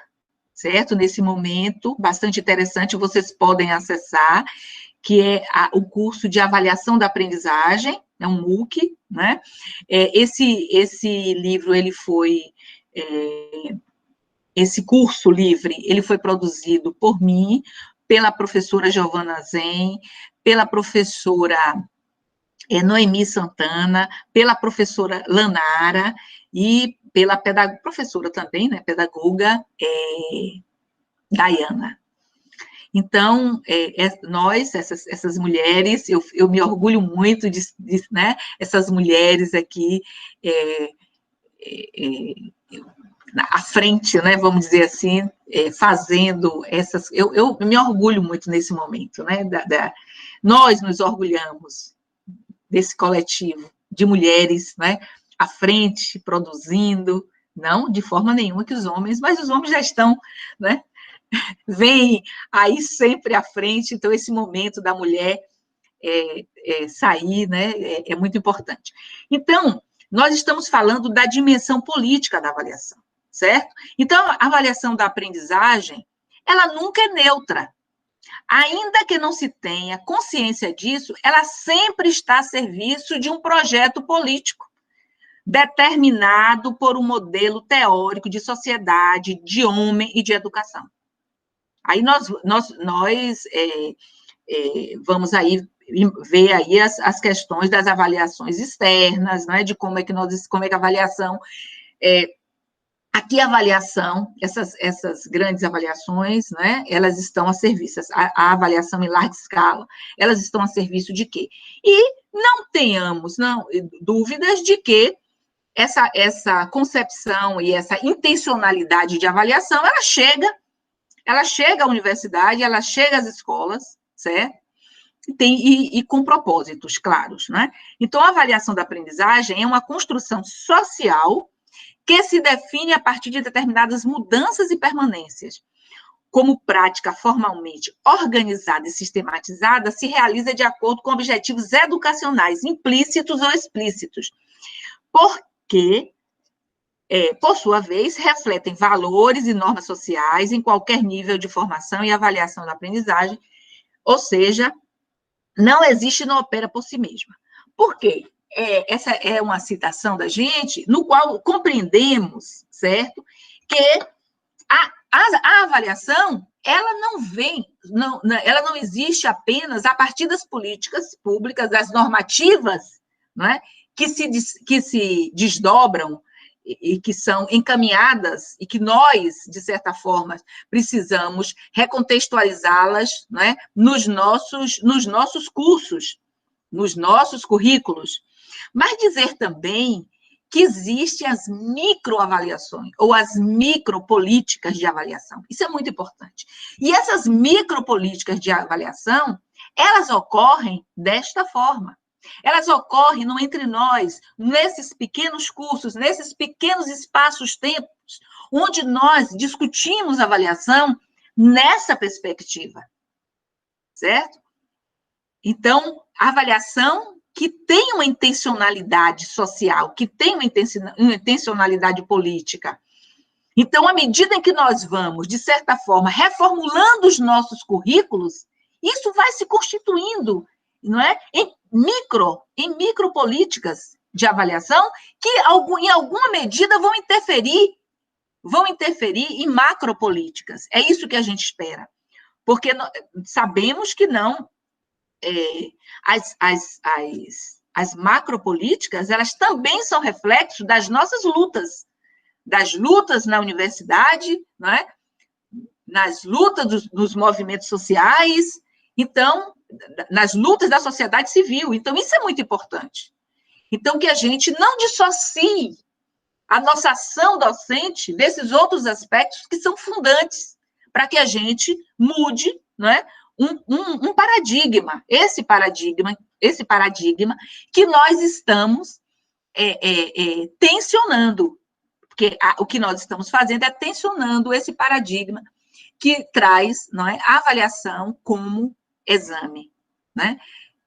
certo? Nesse momento, bastante interessante, vocês podem acessar, que é o curso de avaliação da aprendizagem, é um MOOC, né? Esse livro, esse curso livre, ele foi produzido por mim, pela professora Giovana Zen, pela professora Noemi Santana, pela professora Lanara e pela professora também, né, pedagoga Dayana. Então, nós, essas mulheres, eu me orgulho muito né, essas mulheres aqui à frente, né, vamos dizer assim, fazendo essas... Eu me orgulho muito nesse momento, né, nós nos orgulhamos desse coletivo de mulheres, né, à frente, produzindo, não de forma nenhuma que os homens, mas os homens já estão, né, vêm aí sempre à frente, então esse momento da mulher sair, né, é muito importante. Então, nós estamos falando da dimensão política da avaliação, certo? Então, a avaliação da aprendizagem, ela nunca é neutra. Ainda que não se tenha consciência disso, ela sempre está a serviço de um projeto político, determinado por um modelo teórico de sociedade, de homem e de educação. Aí nós vamos aí ver aí as questões das avaliações externas, né, de como é que a avaliação... Aqui a avaliação, essas grandes avaliações, né, elas estão a serviço, a avaliação em larga escala, elas estão a serviço de quê? E não tenhamos dúvidas de que essa concepção e essa intencionalidade de avaliação, ela chega à universidade, ela chega às escolas, certo? E com propósitos claros, né? Então, a avaliação da aprendizagem é uma construção social que se define a partir de determinadas mudanças e permanências. Como prática formalmente organizada e sistematizada, se realiza de acordo com objetivos educacionais, implícitos ou explícitos, porque, por sua vez, refletem valores e normas sociais em qualquer nível de formação e avaliação da aprendizagem, ou seja, não existe e não opera por si mesma. Por quê? Essa é uma citação da gente, no qual compreendemos, certo, que a avaliação, ela não vem, ela não existe apenas a partir das políticas públicas, das normativas, não é, que se desdobram e que são encaminhadas e que nós, de certa forma, precisamos recontextualizá-las, não é, nos nossos cursos, nos nossos currículos. Mas dizer também que existem as microavaliações ou as micropolíticas de avaliação. Isso é muito importante. E essas micropolíticas de avaliação, elas ocorrem desta forma. Elas ocorrem no entre nós, nesses pequenos cursos, nesses pequenos espaços-tempos, onde nós discutimos avaliação nessa perspectiva. Certo? Então, a avaliação que tem uma intencionalidade social, que tem uma intencionalidade política. Então, à medida em que nós vamos, de certa forma, reformulando os nossos currículos, isso vai se constituindo, não é? Em micropolíticas de avaliação que, em alguma medida, vão interferir em macropolíticas. É isso que a gente espera. Porque sabemos que não... as macropolíticas, elas também são reflexos das nossas lutas, das lutas na universidade, não é? Nas lutas dos movimentos sociais, então, nas lutas da sociedade civil. Então, isso é muito importante. Então, que a gente não dissocie a nossa ação docente desses outros aspectos que são fundantes para que a gente mude, não é? Um paradigma, esse paradigma que nós estamos tensionando, porque o que nós estamos fazendo é tensionando esse paradigma que traz, não é, a avaliação como exame, né,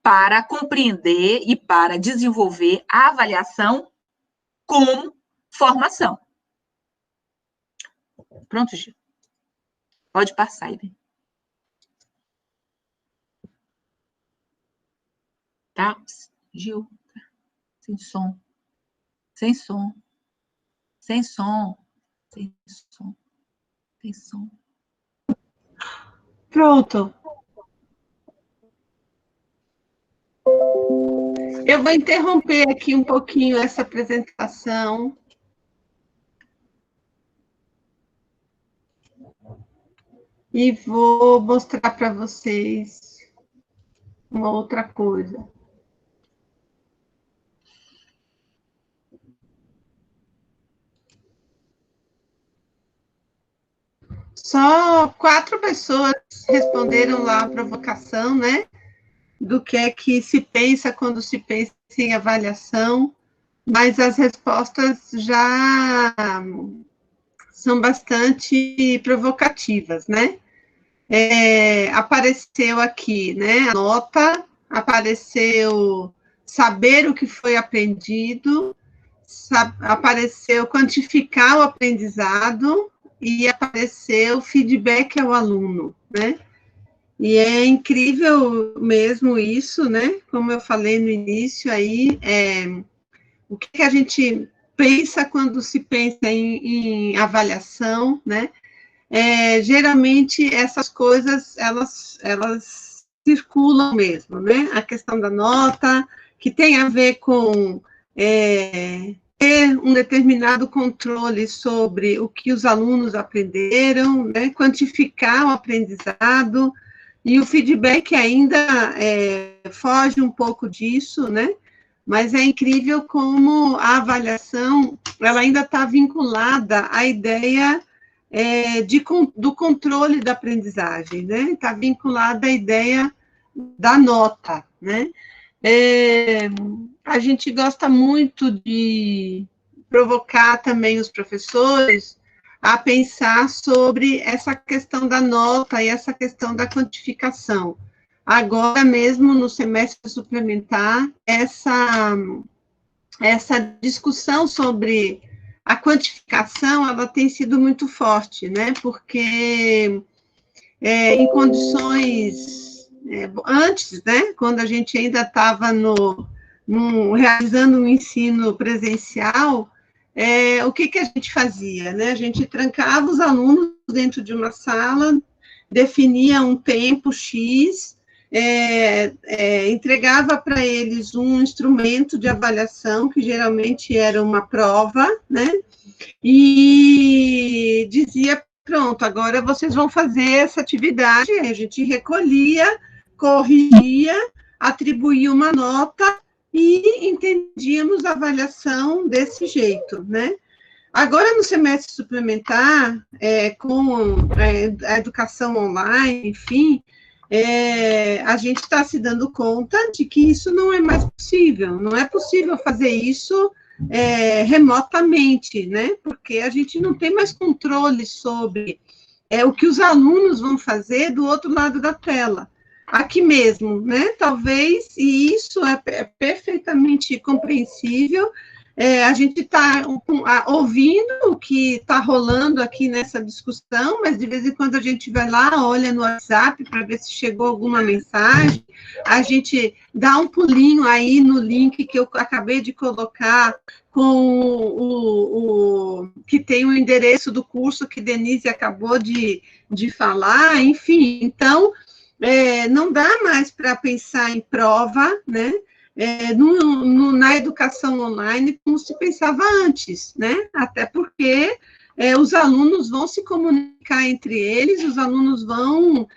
para compreender e para desenvolver a avaliação como formação. Pronto, Gil. Pode passar, Irene. Tá? Gil, sem som. Sem som. Sem som. Sem som. Sem som. Pronto. Eu vou interromper aqui um pouquinho essa e vou mostrar para vocês uma outra coisa. Só 4 pessoas responderam lá a provocação, né? Do que é que se pensa quando se pensa em avaliação, mas as respostas já são bastante provocativas, né? Apareceu aqui, né? A nota, apareceu saber o que foi aprendido, apareceu quantificar o aprendizado e apareceu feedback ao aluno, né? E é incrível mesmo isso, né? Como eu falei no início aí, o que a gente pensa quando se pensa em avaliação, né? Geralmente essas coisas, elas circulam mesmo, né? A questão da nota, que tem a ver com ter um determinado controle sobre o que os alunos aprenderam, né? Quantificar o aprendizado, e o feedback ainda foge um pouco disso, né? Mas é incrível como a avaliação, ela ainda está vinculada à ideia do controle da aprendizagem, né? Está vinculada à ideia da nota, né? A gente gosta muito de provocar também os professores a pensar sobre essa questão da nota e essa questão da quantificação. Agora mesmo, no semestre suplementar, essa discussão sobre a quantificação, ela tem sido muito forte, né? Porque em condições antes, né? Quando a gente ainda estava realizando um ensino presencial, o que a gente fazia, né? A gente trancava os alunos dentro de uma sala, definia um tempo X, entregava para eles um instrumento de avaliação, que geralmente era uma prova, né? E dizia, pronto, agora vocês vão fazer essa atividade. A gente recolhia, corrigia, atribuía uma nota e entendíamos a avaliação desse jeito, né? Agora, no semestre suplementar, com a educação online, enfim, a gente está se dando conta de que isso não é mais possível. Não é possível fazer isso remotamente, né? Porque a gente não tem mais controle sobre o que os alunos vão fazer do outro lado da tela. Aqui mesmo, né? Talvez, e isso é perfeitamente compreensível, a gente está ouvindo o que está rolando aqui nessa discussão, mas de vez em quando a gente vai lá, olha no WhatsApp para ver se chegou alguma mensagem, a gente dá um pulinho aí no link que eu acabei de colocar, que tem o endereço do curso que Denise acabou de falar, enfim, então, não dá mais para pensar em prova, né? Na educação online, como se pensava antes, né? Até porque os alunos vão se comunicar entre eles, os alunos vão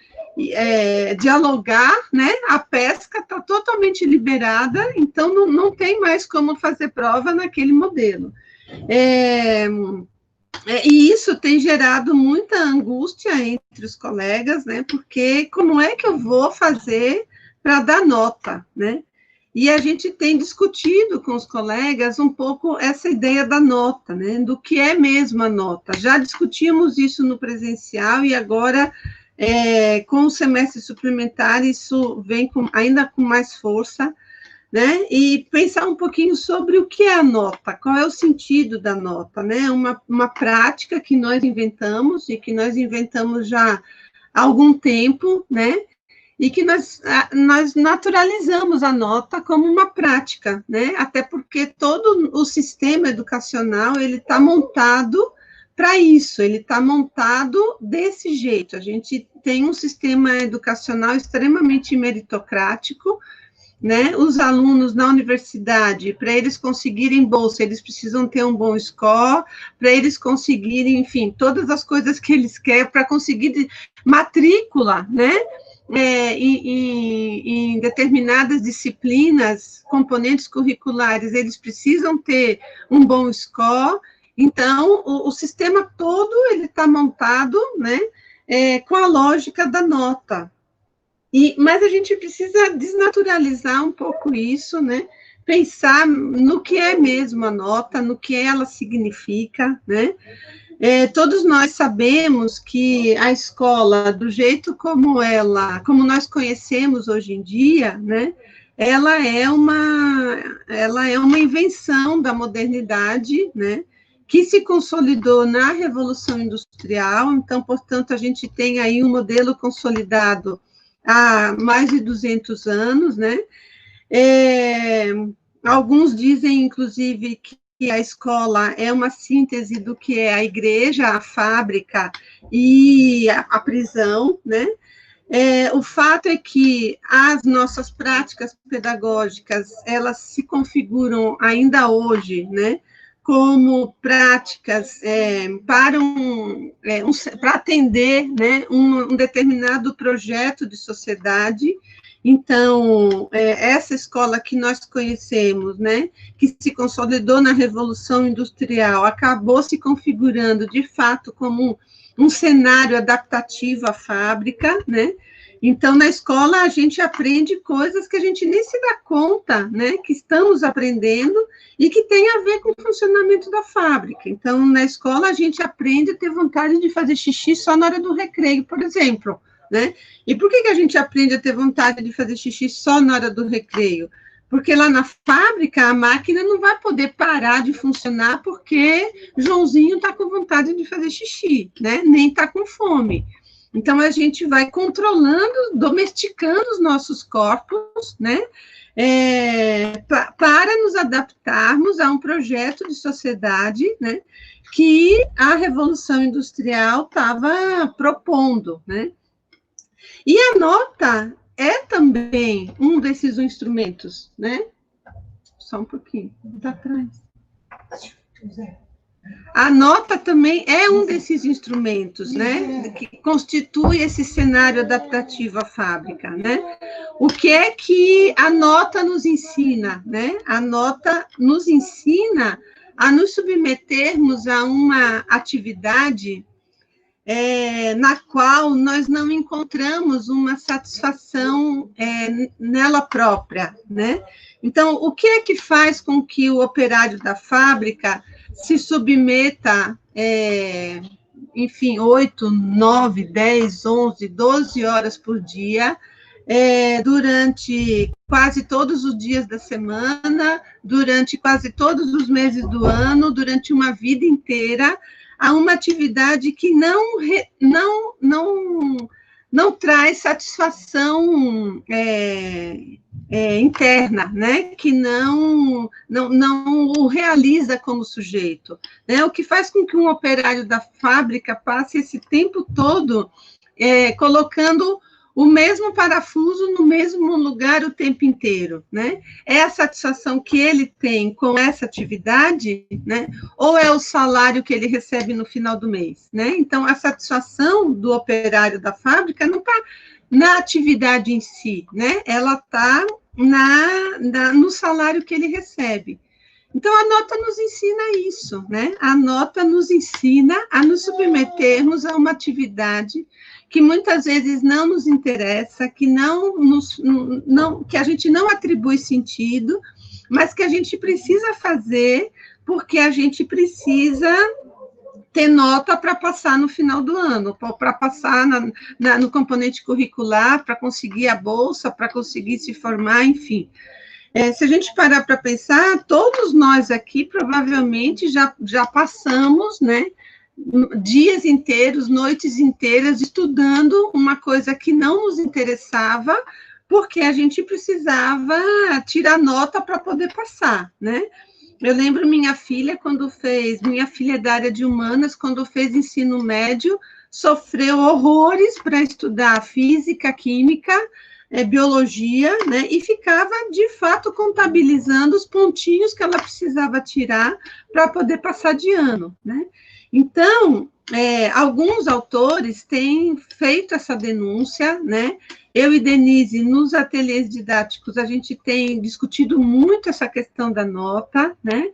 dialogar, né? A pesca está totalmente liberada, então não tem mais como fazer prova naquele modelo. E isso tem gerado muita angústia entre os colegas, né? Porque como é que eu vou fazer para dar nota, né? E a gente tem discutido com os colegas um pouco essa ideia da nota, né? Do que é mesmo a nota. Já discutimos isso no presencial e agora, com o semestre suplementar, isso vem ainda com mais força, né? E pensar um pouquinho sobre o que é a nota, qual é o sentido da nota, né? Uma prática que nós inventamos e que nós inventamos já há algum tempo, né? E que nós naturalizamos a nota como uma prática, né? Até porque todo o sistema educacional, ele está montado para isso, ele está montado desse jeito. A gente tem um sistema educacional extremamente meritocrático, né, os alunos na universidade, para eles conseguirem bolsa, eles precisam ter um bom score, para eles conseguirem, enfim, todas as coisas que eles querem, para conseguir matrícula, né, em determinadas disciplinas, componentes curriculares, eles precisam ter um bom score. Então, o sistema todo, ele está montado, né, com a lógica da nota. Mas a gente precisa desnaturalizar um pouco isso, né, pensar no que é mesmo a nota, no que ela significa, né. Todos nós sabemos que a escola, do jeito como nós conhecemos hoje em dia, né, ela é uma invenção da modernidade, né, que se consolidou na Revolução Industrial. Então, portanto, a gente tem aí um modelo consolidado há mais de 200 anos, né? Alguns dizem, inclusive, que a escola é uma síntese do que é a igreja, a fábrica e a prisão, né? O fato é que as nossas práticas pedagógicas, elas se configuram ainda hoje, né, como práticas para atender, né, um determinado projeto de sociedade. Então, essa escola que nós conhecemos, né, que se consolidou na Revolução Industrial, acabou se configurando, de fato, como um cenário adaptativo à fábrica, né? Então, na escola, a gente aprende coisas que a gente nem se dá conta, né, que estamos aprendendo e que tem a ver com o funcionamento da fábrica. Então, na escola, a gente aprende a ter vontade de fazer xixi só na hora do recreio, por exemplo, né? E por que a gente aprende a ter vontade de fazer xixi só na hora do recreio? Porque lá na fábrica, a máquina não vai poder parar de funcionar porque Joãozinho está com vontade de fazer xixi, né? Nem está com fome. Então, a gente vai controlando, domesticando os nossos corpos, né, para nos adaptarmos a um projeto de sociedade, né, que a Revolução Industrial estava propondo, né. E a nota é também um desses instrumentos, né. Só um pouquinho, está atrás. A nota também é um desses instrumentos, né, que constitui esse cenário adaptativo à fábrica, né? O que é que a nota nos ensina, né? A nota nos ensina a nos submetermos a uma atividade na qual nós não encontramos uma satisfação nela própria, né? Então, o que é que faz com que o operário da fábrica se submeta, enfim, 8, 9, 10, 11, 12 horas por dia, durante quase todos os dias da semana, durante quase todos os meses do ano, durante uma vida inteira, a uma atividade que não traz satisfação interna, né, que não o realiza como sujeito, né, o que faz com que um operário da fábrica passe esse tempo todo colocando o mesmo parafuso no mesmo lugar o tempo inteiro, né? É a satisfação que ele tem com essa atividade, né? Ou é o salário que ele recebe no final do mês, né? Então, a satisfação do operário da fábrica não está na atividade em si, né? Ela está no salário que ele recebe. Então, a nota nos ensina isso, né? A nota nos ensina a nos submetermos a uma atividade que muitas vezes não nos interessa, que que a gente não atribui sentido, mas que a gente precisa fazer porque a gente precisa ter nota para passar no final do ano, para passar no componente curricular, para conseguir a bolsa, para conseguir se formar, enfim. Se a gente parar para pensar, todos nós aqui provavelmente já passamos, né, dias inteiros, noites inteiras, estudando uma coisa que não nos interessava, porque a gente precisava tirar nota para poder passar, né? Eu lembro minha filha é da área de humanas, quando fez ensino médio, sofreu horrores para estudar física, química, biologia, né, e ficava, de fato, contabilizando os pontinhos que ela precisava tirar para poder passar de ano, né? Então, alguns autores têm feito essa denúncia, né? Eu e Denise, nos ateliês didáticos, a gente tem discutido muito essa questão da nota, né?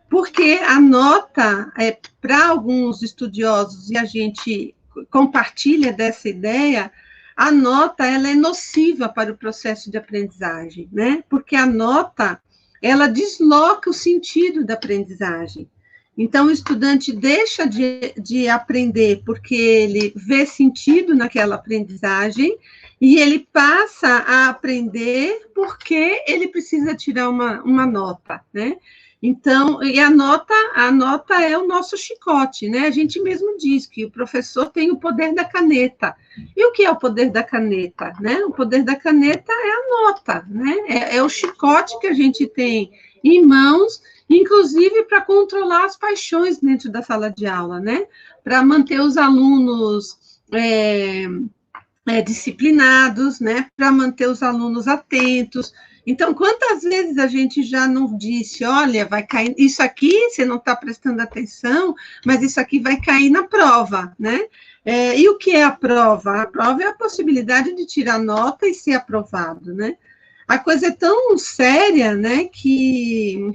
Porque a nota, para alguns estudiosos, e a gente compartilha dessa ideia, a nota ela é nociva para o processo de aprendizagem, né? Porque a nota ela desloca o sentido da aprendizagem. Então, o estudante deixa de aprender porque ele vê sentido naquela aprendizagem e ele passa a aprender porque ele precisa tirar uma nota, né? Então, e a nota é o nosso chicote, né? A gente mesmo diz que o professor tem o poder da caneta. E o que é o poder da caneta, né? O poder da caneta é a nota, né? É o chicote que a gente tem em mãos, inclusive para controlar as paixões dentro da sala de aula, né? Para manter os alunos disciplinados, né? Para manter os alunos atentos. Então, quantas vezes a gente já não disse, olha, vai cair, isso aqui você não está prestando atenção, mas isso aqui vai cair na prova, né? E o que é a prova? A prova é a possibilidade de tirar nota e ser aprovado, né? A coisa é tão séria, né, que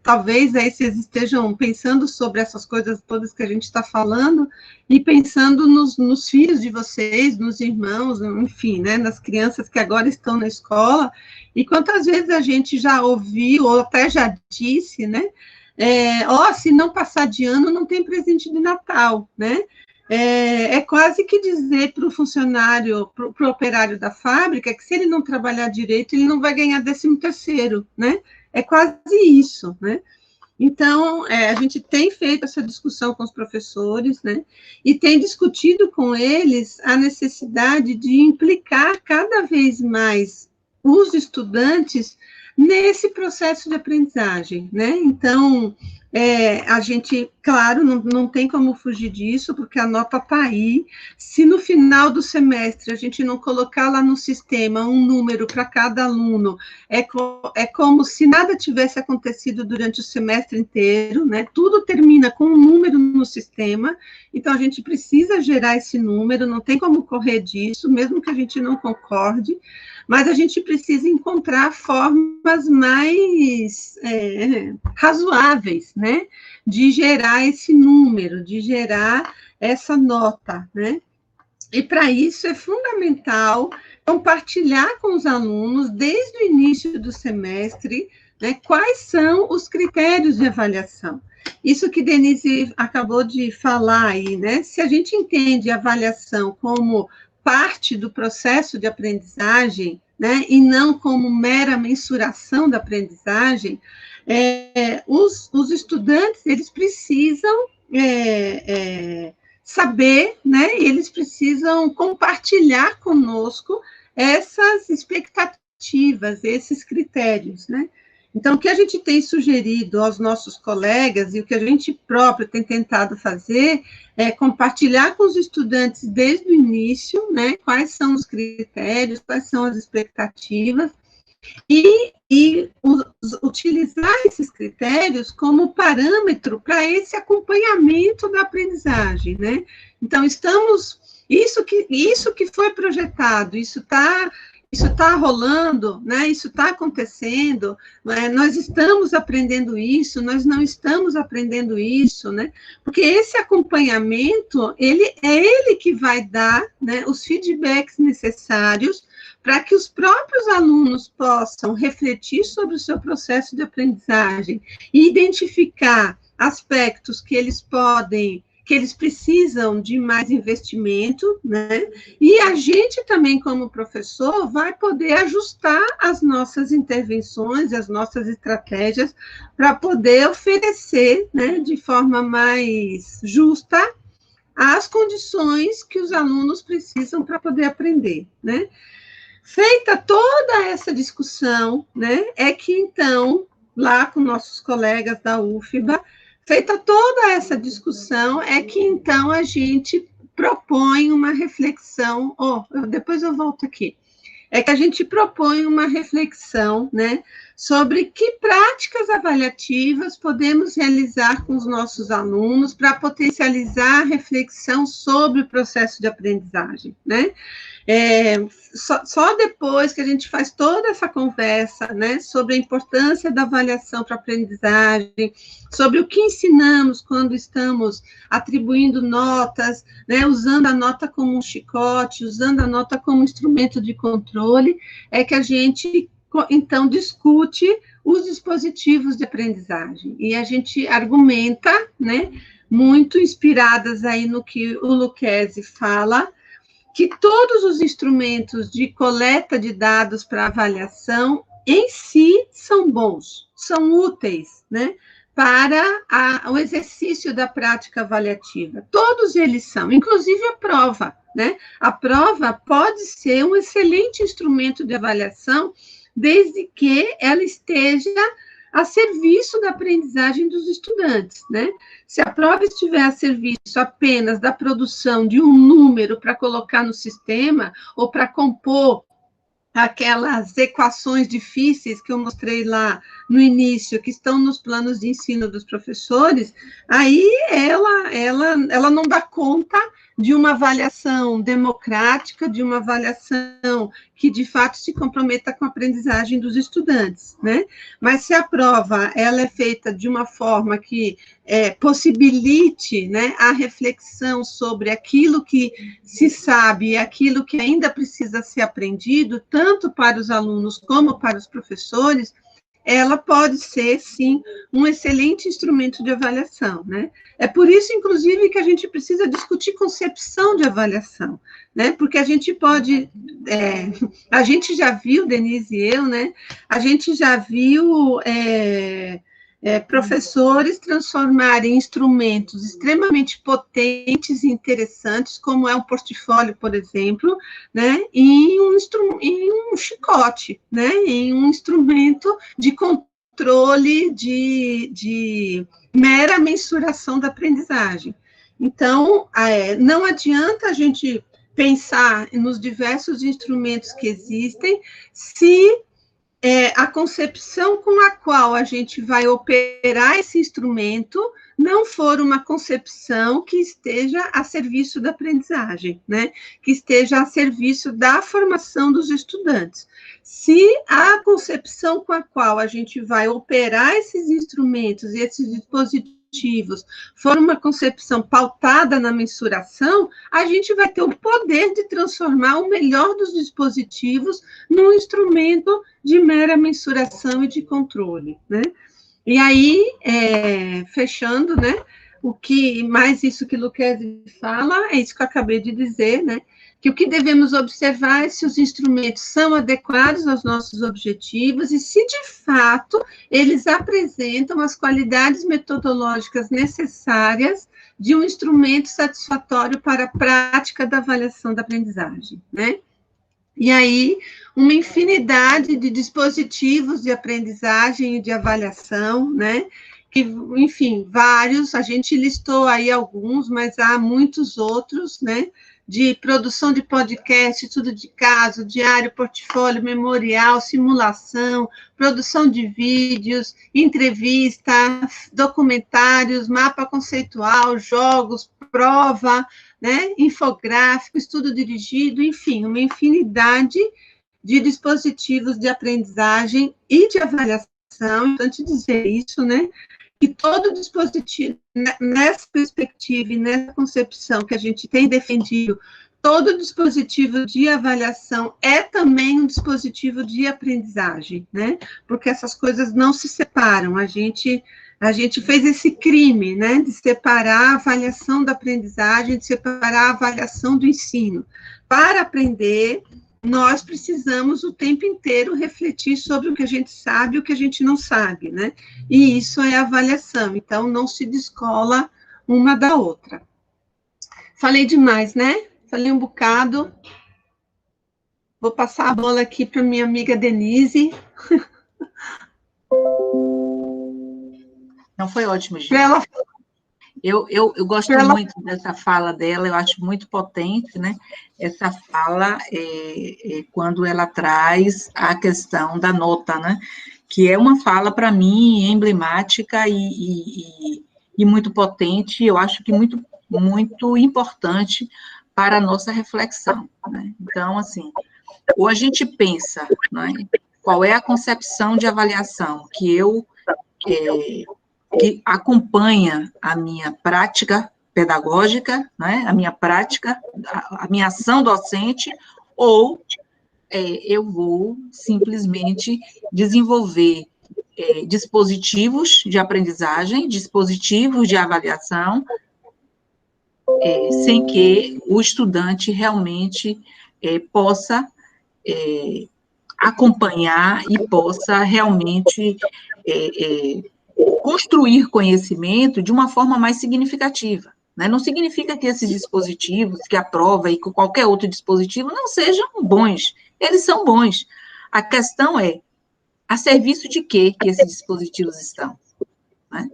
talvez aí vocês estejam pensando sobre essas coisas todas que a gente está falando e pensando nos filhos de vocês, nos irmãos, enfim, né, nas crianças que agora estão na escola, e quantas vezes a gente já ouviu, ou até já disse, né, se não passar de ano, não tem presente de Natal, né? É quase que dizer para o funcionário, para o operário da fábrica, que se ele não trabalhar direito, ele não vai ganhar 13º, né? É quase isso, né? Então, a gente tem feito essa discussão com os professores, né? E tem discutido com eles a necessidade de implicar cada vez mais os estudantes nesse processo de aprendizagem, né? Então, a gente, claro, não tem como fugir disso, porque a nota está aí. Se no final do semestre a gente não colocar lá no sistema um número para cada aluno, é como se nada tivesse acontecido durante o semestre inteiro, né? Tudo termina com um número no sistema, então a gente precisa gerar esse número, não tem como correr disso, mesmo que a gente não concorde, mas a gente precisa encontrar formas mais razoáveis, né, de gerar esse número, de gerar essa nota, né? E para isso é fundamental compartilhar com os alunos, desde o início do semestre, né, quais são os critérios de avaliação. Isso que Denise acabou de falar aí, né? Se a gente entende a avaliação como parte do processo de aprendizagem, né, e não como mera mensuração da aprendizagem, os estudantes, eles precisam saber, né, e eles precisam compartilhar conosco essas expectativas, esses critérios, né? Então, o que a gente tem sugerido aos nossos colegas e o que a gente próprio tem tentado fazer é compartilhar com os estudantes desde o início, né, quais são os critérios, quais são as expectativas, e utilizar esses critérios como parâmetro para esse acompanhamento da aprendizagem, né? Então, isso que foi projetado, isso está rolando, né? Isso está acontecendo, né? Nós estamos aprendendo isso, nós não estamos aprendendo isso, né? Porque esse acompanhamento, ele que vai dar, né, os feedbacks necessários para que os próprios alunos possam refletir sobre o seu processo de aprendizagem e identificar aspectos que eles precisam de mais investimento, né? E a gente também, como professor, vai poder ajustar as nossas intervenções, as nossas estratégias, para poder oferecer, né, de forma mais justa as condições que os alunos precisam para poder aprender, né? Feita toda essa discussão, né, é que, então, lá com nossos colegas da UFBA, feita toda essa discussão, é que, então, a gente propõe uma reflexão, depois eu volto aqui, é que a gente propõe uma reflexão, né, sobre que práticas avaliativas podemos realizar com os nossos alunos para potencializar a reflexão sobre o processo de aprendizagem, né? Só depois que a gente faz toda essa conversa, né, sobre a importância da avaliação para a aprendizagem, sobre o que ensinamos quando estamos atribuindo notas, né, usando a nota como um chicote, usando a nota como instrumento de controle, é que a gente, então, discute os dispositivos de aprendizagem. E a gente argumenta, né, muito inspiradas aí no que o Lucchesi fala, que todos os instrumentos de coleta de dados para avaliação em si são bons, são úteis, né, para o exercício da prática avaliativa. Todos eles são, inclusive a prova, né? A prova pode ser um excelente instrumento de avaliação, desde que ela esteja a serviço da aprendizagem dos estudantes, né? Se a prova estiver a serviço apenas da produção de um número para colocar no sistema, ou para compor aquelas equações difíceis que eu mostrei lá no início, que estão nos planos de ensino dos professores, aí ela não dá conta de uma avaliação democrática, de uma avaliação que, de fato, se comprometa com a aprendizagem dos estudantes, né? Mas se a prova ela é feita de uma forma que possibilite, né, a reflexão sobre aquilo que se sabe e aquilo que ainda precisa ser aprendido, tanto para os alunos como para os professores, ela pode ser, sim, um excelente instrumento de avaliação, né? É por isso, inclusive, que a gente precisa discutir concepção de avaliação, né? Porque a gente pode... a gente já viu, Denise e eu, né? A gente já viu... professores transformarem instrumentos extremamente potentes e interessantes, como é um portfólio, por exemplo, né, em um chicote, né, em um instrumento de controle de mera mensuração da aprendizagem. Então, não adianta a gente pensar nos diversos instrumentos que existem se a concepção com a qual a gente vai operar esse instrumento não for uma concepção que esteja a serviço da aprendizagem, né? Que esteja a serviço da formação dos estudantes. Se a concepção com a qual a gente vai operar esses instrumentos e esses dispositivos for uma concepção pautada na mensuração, a gente vai ter o poder de transformar o melhor dos dispositivos num instrumento de mera mensuração e de controle, né? E aí, fechando, né, isso que o Lucchesi fala, é isso que eu acabei de dizer, né, que o que devemos observar é se os instrumentos são adequados aos nossos objetivos e se, de fato, eles apresentam as qualidades metodológicas necessárias de um instrumento satisfatório para a prática da avaliação da aprendizagem, né? E aí, uma infinidade de dispositivos de aprendizagem e de avaliação, né? Que, enfim, vários, a gente listou aí alguns, mas há muitos outros, né? De produção de podcast, estudo de caso, diário, portfólio, memorial, simulação, produção de vídeos, entrevista, documentários, mapa conceitual, jogos, prova, né, infográfico, estudo dirigido, enfim, uma infinidade de dispositivos de aprendizagem e de avaliação. É importante dizer isso, né? Que todo dispositivo, nessa perspectiva e nessa concepção que a gente tem defendido, todo dispositivo de avaliação é também um dispositivo de aprendizagem, né? Porque essas coisas não se separam. A gente fez esse crime, né? De separar a avaliação da aprendizagem, de separar a avaliação do ensino. Para aprender, nós precisamos o tempo inteiro refletir sobre o que a gente sabe e o que a gente não sabe, né? E isso é avaliação, então não se descola uma da outra. Falei demais, né? Falei um bocado. Vou passar a bola aqui para minha amiga Denise. Não, foi ótimo, gente. Ela... Eu gosto muito dessa fala dela, eu acho muito potente, né? Essa fala, quando ela traz a questão da nota, né? Que é uma fala, para mim, emblemática e muito potente, eu acho que muito, muito importante para a nossa reflexão, né? Então, assim, ou a gente pensa, né? Qual é a concepção de avaliação que acompanha a minha prática pedagógica, né, a minha prática, a minha ação docente, ou eu vou simplesmente desenvolver dispositivos de aprendizagem, dispositivos de avaliação, sem que o estudante realmente possa acompanhar e possa realmente construir conhecimento de uma forma mais significativa. Né? Não significa que esses dispositivos, que a prova e qualquer outro dispositivo não sejam bons. Eles são bons. A questão é, a serviço de que esses dispositivos estão? Né?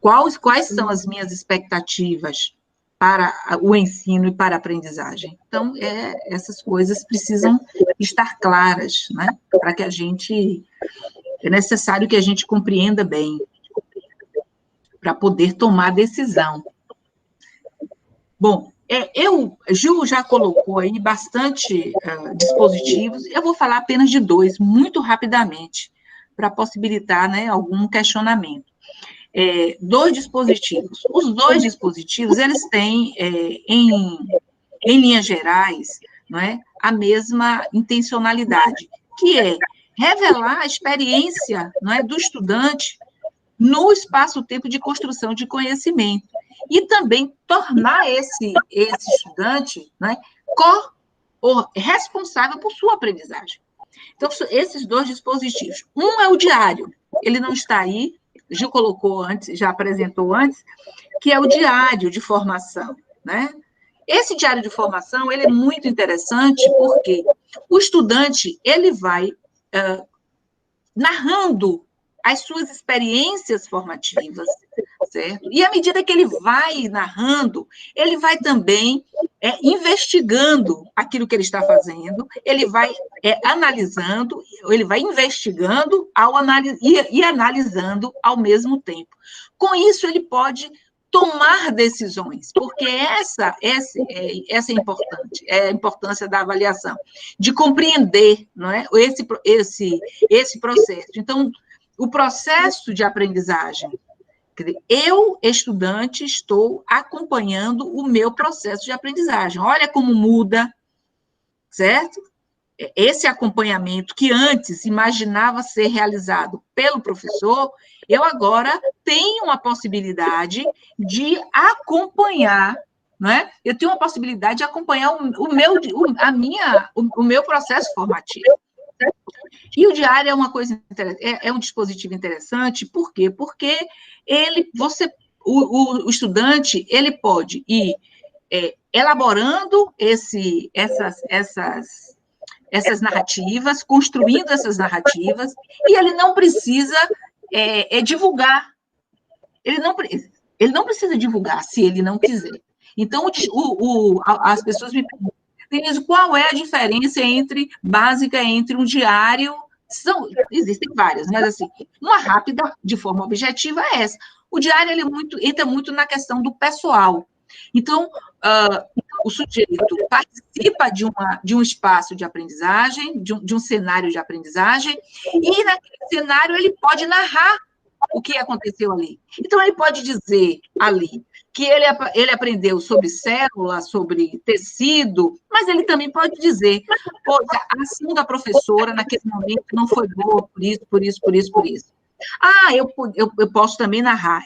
Quais são as minhas expectativas para o ensino e para a aprendizagem? Então, essas coisas precisam estar claras, né? Para que é necessário que a gente compreenda bem, para poder tomar decisão. Bom, Ju já colocou aí bastante dispositivos, eu vou falar apenas de 2, muito rapidamente, para possibilitar, né, algum questionamento. 2 dispositivos. Os 2 dispositivos, eles têm, em linhas gerais, não é, a mesma intencionalidade, que é revelar a experiência, não é, do estudante no espaço-tempo de construção de conhecimento, e também tornar esse estudante, né, responsável por sua aprendizagem. Então, esses 2 dispositivos. Um é o diário, ele não está aí, Gil colocou antes, já apresentou antes, que é o diário de formação, né? Esse diário de formação, ele é muito interessante porque o estudante, ele vai narrando as suas experiências formativas, certo? E à medida que ele vai narrando, ele vai também investigando aquilo que ele está fazendo, ele vai analisando, ele vai investigando e analisando ao mesmo tempo. Com isso, ele pode tomar decisões, porque essa é importante, é a importância da avaliação, de compreender, não é, esse processo. Então, o processo de aprendizagem, eu, estudante, estou acompanhando o meu processo de aprendizagem. Olha como muda, certo? Esse acompanhamento que antes imaginava ser realizado pelo professor, eu agora tenho a possibilidade de acompanhar, não é? Eu tenho a possibilidade de acompanhar o meu processo formativo. E o diário é uma coisa é um dispositivo interessante, por quê? Porque o estudante, ele pode ir elaborando essas narrativas, construindo essas narrativas, e ele não precisa divulgar. Ele não precisa divulgar, se ele não quiser. Então, as pessoas me perguntam, Denise, qual é a diferença básica entre um diário? Existem várias, mas, assim, uma rápida, de forma objetiva, é essa. O diário, ele entra muito na questão do pessoal. Então, o sujeito participa de um espaço de aprendizagem, de um cenário de aprendizagem, e naquele cenário ele pode narrar o que aconteceu ali. Então, ele pode dizer ali que ele aprendeu sobre célula, sobre tecido, mas ele também pode dizer, poxa, a ação da professora naquele momento não foi boa, por isso, por isso, por isso, por isso. Eu posso também narrar.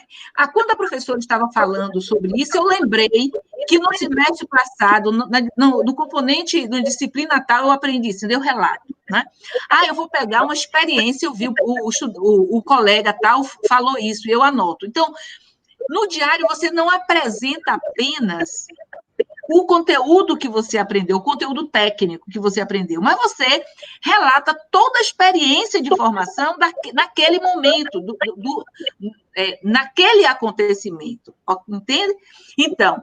Quando a professora estava falando sobre isso, eu lembrei que no semestre passado, no componente, na disciplina tal, eu aprendi isso, deu relato. Né? Eu vou pegar uma experiência, eu vi o colega tal falou isso, e eu anoto. Então, no diário, você não apresenta apenas o conteúdo que você aprendeu, o conteúdo técnico que você aprendeu, mas você relata toda a experiência de formação naquele momento, naquele acontecimento, entende? Então,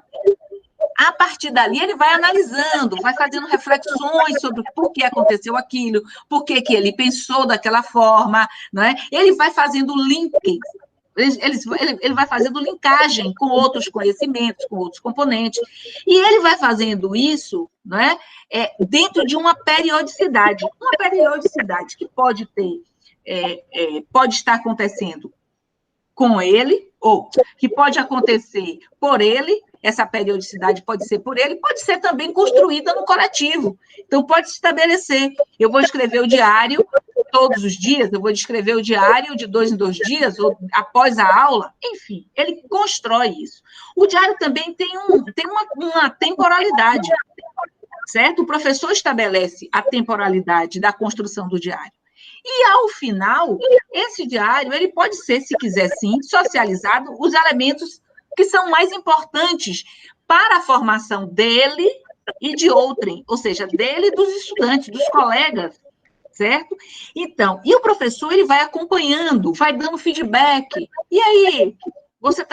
a partir dali, ele vai analisando, vai fazendo reflexões sobre por que aconteceu aquilo, por que ele pensou daquela forma, não é? Ele vai fazendo links, ele vai fazendo linkagem com outros conhecimentos, com outros componentes, e ele vai fazendo isso, não é? Dentro de uma periodicidade que pode ter, pode estar acontecendo com ele, ou que pode acontecer por ele. Essa periodicidade pode ser por ele, pode ser também construída no coletivo. Então, pode se estabelecer. Eu vou escrever o diário todos os dias, eu vou escrever o diário de 2 em 2 dias, ou após a aula, enfim, ele constrói isso. O diário também tem uma temporalidade, certo? O professor estabelece a temporalidade da construção do diário. E, ao final, esse diário, ele pode ser, se quiser sim, socializado, os elementos que são mais importantes para a formação dele e de outrem, ou seja, dele e dos estudantes, dos colegas, certo? Então, e o professor, ele vai acompanhando, vai dando feedback. E aí, você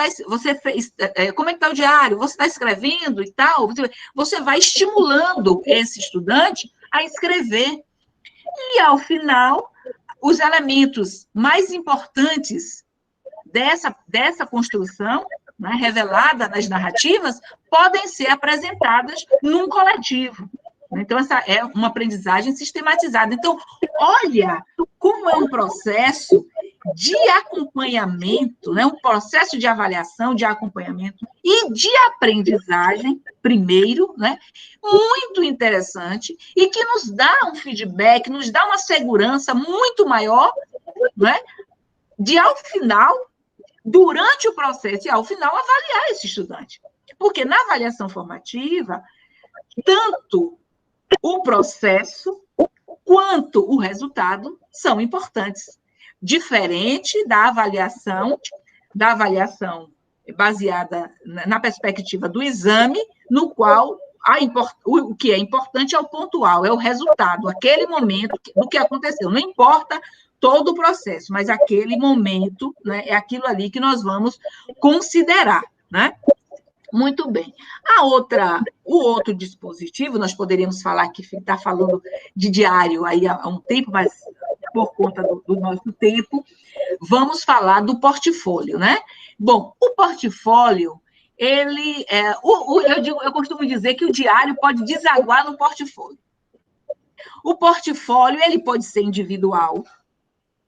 fez, como é que está o diário? Você está escrevendo e tal? Você vai estimulando esse estudante a escrever. E, ao final, os elementos mais importantes dessa construção, né, revelada nas narrativas, podem ser apresentadas num coletivo. Então, essa é uma aprendizagem sistematizada. Então, olha como é um processo de acompanhamento, né, um processo de avaliação, de acompanhamento e de aprendizagem, primeiro, né, muito interessante, e que nos dá um feedback, nos dá uma segurança muito maior, né, de, ao final, durante o processo e, ao final, avaliar esse estudante. Porque na avaliação formativa, tanto o processo quanto o resultado são importantes. Diferente da avaliação baseada na perspectiva do exame, no qual o que é importante é o pontual, é o resultado, aquele momento do que aconteceu. Não importa todo o processo, mas aquele momento, né, é aquilo ali que nós vamos considerar, né? Muito bem. O outro dispositivo, nós poderíamos falar que está falando de diário aí há um tempo, mas por conta do nosso tempo, vamos falar do portfólio, né? Bom, o portfólio, eu costumo dizer que o diário pode desaguar no portfólio. O portfólio, ele pode ser individual,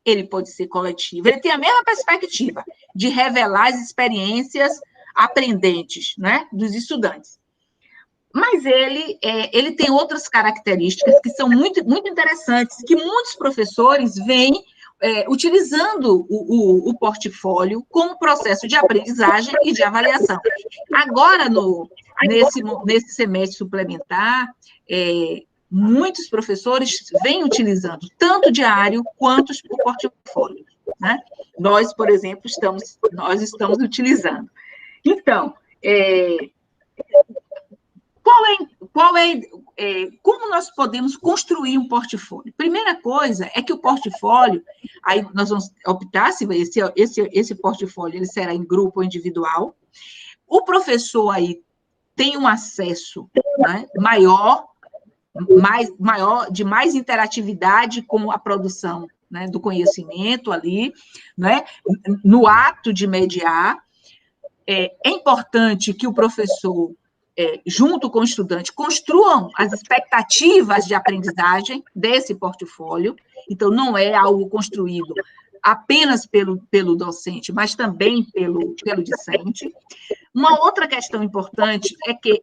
ele pode ser coletivo, ele tem a mesma perspectiva de revelar as experiências aprendentes, né, dos estudantes. Mas ele tem outras características que são muito, muito interessantes, que muitos professores vêm utilizando o portfólio como processo de aprendizagem e de avaliação. Agora, nesse semestre suplementar, muitos professores vêm utilizando tanto o diário quanto o portfólio, né? Nós, por exemplo, estamos utilizando. Então, como nós podemos construir um portfólio? Primeira coisa é que o portfólio, aí nós vamos optar se esse portfólio ele será em grupo ou individual. O professor aí tem um acesso, né, maior, de mais interatividade com a produção, né, do conhecimento ali, né, no ato de mediar. É importante que o professor, junto com o estudante, construam as expectativas de aprendizagem desse portfólio. Então, não é algo construído apenas pelo docente, mas também pelo discente. Uma outra questão importante é que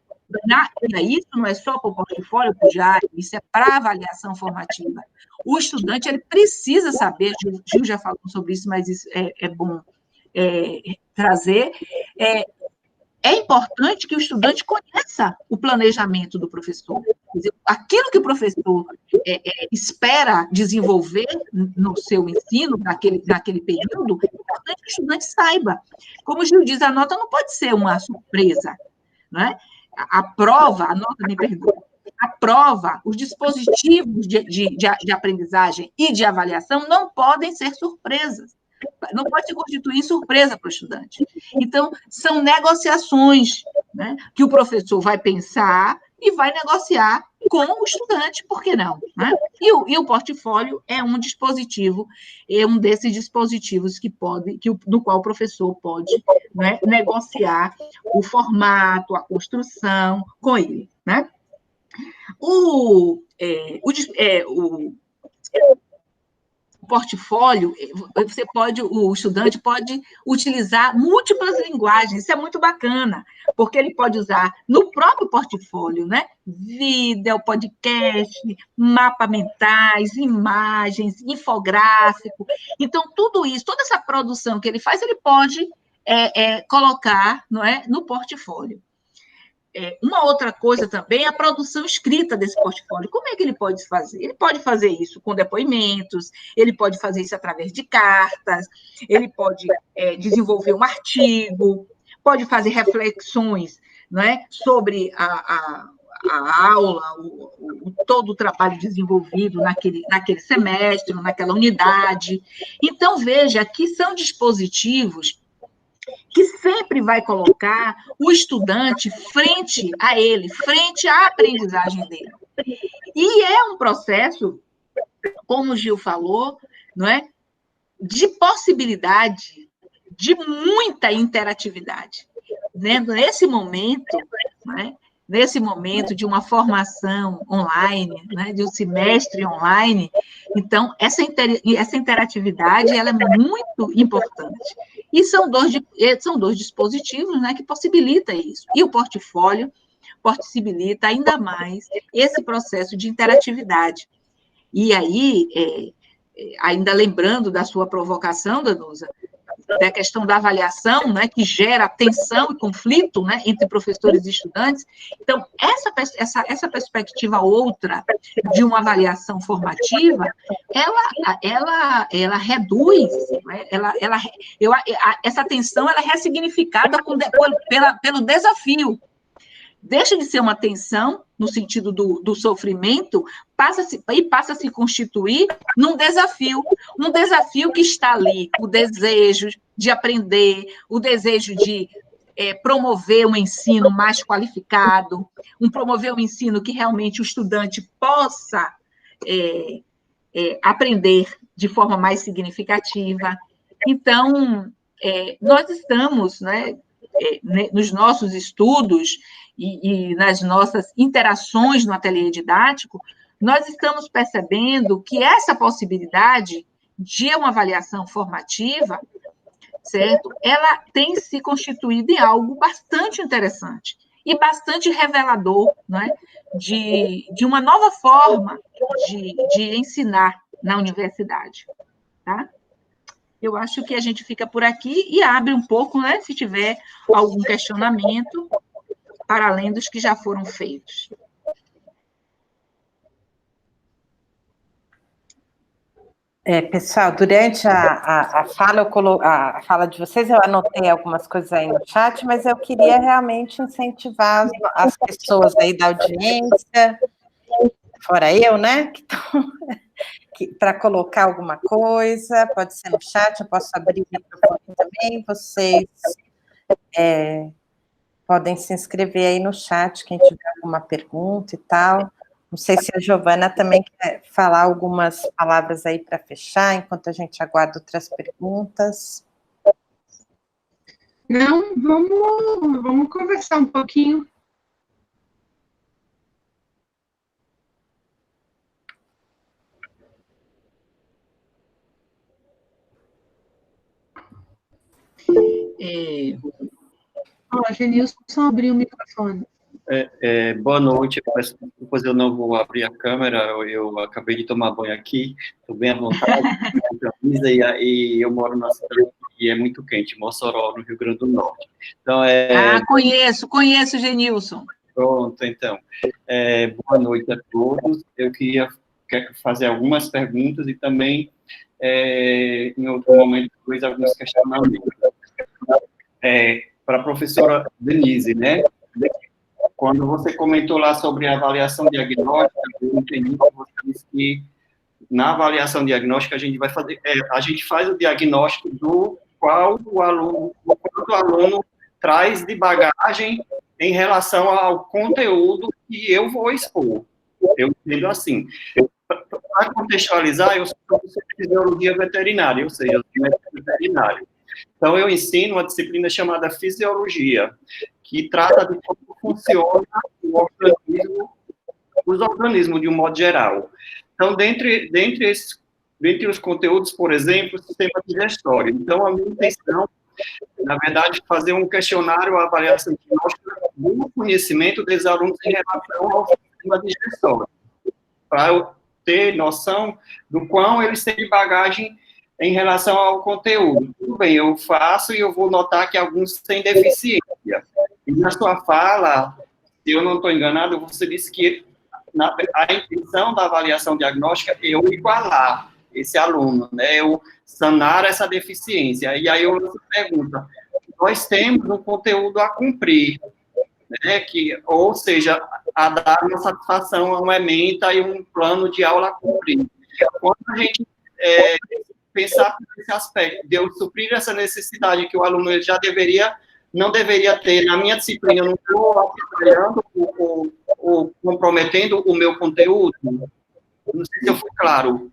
isso não é só para o portfólio, para o diário, isso é para a avaliação formativa. O estudante ele precisa saber, Gil já falou sobre isso, mas isso é bom trazer, é importante que o estudante conheça o planejamento do professor. Quer dizer, aquilo que o professor espera desenvolver no seu ensino, naquele período, é importante que o estudante saiba. Como o Gil diz, a nota não pode ser uma surpresa, não é? a prova, a nota, me perdoa, a prova, os dispositivos de aprendizagem e de avaliação não podem ser surpresas. Não pode se constituir surpresa para o estudante. Então, são negociações, né, que o professor vai pensar e vai negociar com o estudante, por que não? Né? E o portfólio é um dispositivo, é um desses dispositivos do qual o professor pode, né, negociar o formato, a construção com ele. Né? O portfólio, o estudante pode utilizar múltiplas linguagens, isso é muito bacana, porque ele pode usar no próprio portfólio, né? Vídeo, podcast, mapas mentais, imagens, infográfico. Então, tudo isso, toda essa produção que ele faz, ele pode colocar, não é, no portfólio. Uma outra coisa também é a produção escrita desse portfólio. Como é que ele pode fazer? Ele pode fazer isso com depoimentos, ele pode fazer isso através de cartas, ele pode desenvolver um artigo, pode fazer reflexões, não é, sobre a aula, todo o trabalho desenvolvido naquele semestre, naquela unidade. Então, veja que são dispositivos que sempre vai colocar o estudante frente a ele, frente à aprendizagem dele. E é um processo, como o Gil falou, não é, de possibilidade de muita interatividade. Nesse momento, não é, nesse momento de uma formação online, né, de um semestre online, então, essa interatividade ela é muito importante. E são dois dispositivos, né, que possibilitam isso. E o portfólio possibilita ainda mais esse processo de interatividade. E aí, ainda lembrando da sua provocação, Danusa, da questão da avaliação, né, que gera tensão e conflito, né, entre professores e estudantes. Então, essa perspectiva outra de uma avaliação formativa, ela reduz, né, essa tensão ela é ressignificada pelo desafio. Deixa de ser uma tensão, no sentido do sofrimento, passa a se constituir num desafio. Um desafio que está ali, o desejo de aprender, o desejo de promover um ensino mais qualificado, promover um ensino que realmente o estudante possa aprender de forma mais significativa. Então, nós estamos, né, nos nossos estudos e nas nossas interações no ateliê didático, nós estamos percebendo que essa possibilidade de uma avaliação formativa, certo? Ela tem se constituído em algo bastante interessante e bastante revelador, não é? de uma nova forma de ensinar na universidade, tá? Eu acho que a gente fica por aqui e abre um pouco, né, se tiver algum questionamento, para além dos que já foram feitos. Pessoal, durante a fala de vocês, eu anotei algumas coisas aí no chat, mas eu queria realmente incentivar as pessoas aí da audiência, fora eu, né, para colocar alguma coisa, pode ser no chat, eu posso abrir o microfone também, vocês podem se inscrever aí no chat, quem tiver alguma pergunta e tal. Não sei se a Giovana também quer falar algumas palavras aí para fechar, enquanto a gente aguarda outras perguntas. Não, vamos conversar um pouquinho. A Genilson abriu o microfone. Boa noite, depois eu não vou abrir a câmera, eu acabei de tomar banho aqui, estou bem à vontade, e eu moro na cidade e é muito quente, Mossoró, no Rio Grande do Norte. Então, Conheço, Genilson. Pronto, então, boa noite a todos, eu quero fazer algumas perguntas e também, em outro momento, depois alguns questionamentos. Para a professora Denise, né? Quando você comentou lá sobre a avaliação diagnóstica, eu entendi que você disse que na avaliação diagnóstica a gente vai fazer, a gente faz o diagnóstico do quanto o aluno traz de bagagem em relação ao conteúdo que eu vou expor. Eu entendo assim. Para contextualizar, eu sou professor de fisiologia veterinária, ou seja, eu sou médico veterinário. Então, eu ensino uma disciplina chamada fisiologia, que trata de como funciona os organismos de um modo geral. Então, dentre os conteúdos, por exemplo, o sistema digestório. Então, a minha intenção, na verdade, é fazer um questionário, uma avaliação diagnóstica do conhecimento dos alunos em relação ao sistema digestório, para eu ter noção do quão eles têm de bagagem em relação ao conteúdo. Tudo bem, eu faço e eu vou notar que alguns têm deficiência. E na sua fala, se eu não estou enganado, você disse que a intenção da avaliação diagnóstica é eu igualar esse aluno, né? Eu sanar essa deficiência. E aí eu pergunto, nós temos um conteúdo a cumprir, né? Ou seja, a dar uma satisfação a uma ementa e um plano de aula a cumprir. Quando a gente pensar nesse aspecto de eu suprir essa necessidade que o aluno já não deveria ter, na minha disciplina, eu não estou atrapalhando ou comprometendo o meu conteúdo? Não sei se eu fui claro.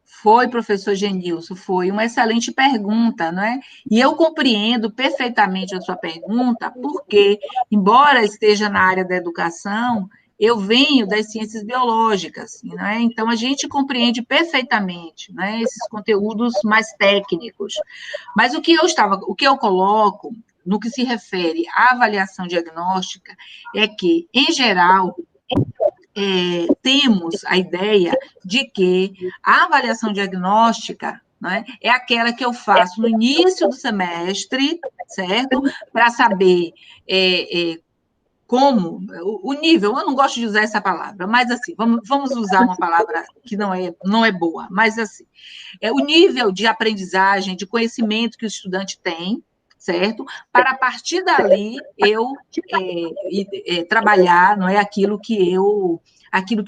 Foi, professor Genilson, foi uma excelente pergunta, não é? E eu compreendo perfeitamente a sua pergunta, porque, embora esteja na área da educação, eu venho das ciências biológicas, não é? Então, a gente compreende perfeitamente, né, esses conteúdos mais técnicos. Mas o que eu coloco, no que se refere à avaliação diagnóstica, é que, em geral, temos a ideia de que a avaliação diagnóstica, né, é aquela que eu faço no início do semestre, certo? Para saber como, o nível, eu não gosto de usar essa palavra, mas assim, vamos usar uma palavra que não é boa, mas assim, o nível de aprendizagem, de conhecimento que o estudante tem, certo? Para, a partir dali, eu trabalhar, não é, aquilo que o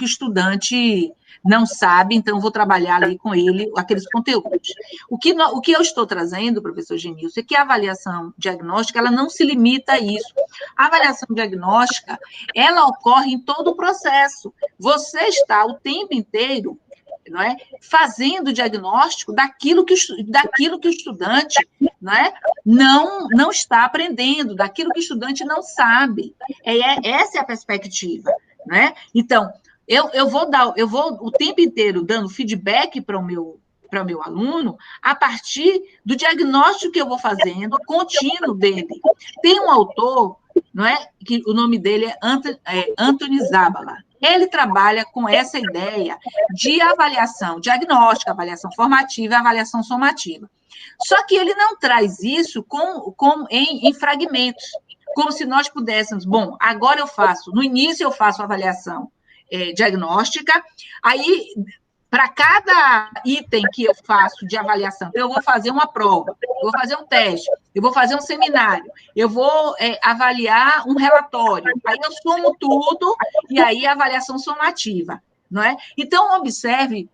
estudante não sabe, então eu vou trabalhar ali com ele aqueles conteúdos. O que eu estou trazendo, professor Genilson, é que a avaliação diagnóstica, ela não se limita a isso. A avaliação diagnóstica, ela ocorre em todo o processo. Você está o tempo inteiro, não é, fazendo o diagnóstico daquilo que o estudante, não é, não está aprendendo, daquilo que o estudante não sabe. Essa é a perspectiva, né? Então, eu vou o tempo inteiro dando feedback para o meu aluno a partir do diagnóstico que eu vou fazendo, contínuo dele. Tem um autor, não é, que o nome dele é Anthony Zabala. Ele trabalha com essa ideia de avaliação diagnóstica, avaliação formativa e avaliação somativa. Só que ele não traz isso em fragmentos, como se nós pudéssemos, bom, agora no início eu faço a avaliação diagnóstica, aí, para cada item que eu faço de avaliação, eu vou fazer uma prova, eu vou fazer um teste, eu vou fazer um seminário, eu vou avaliar um relatório, aí eu somo tudo, e aí a avaliação somativa, não é? Então, observe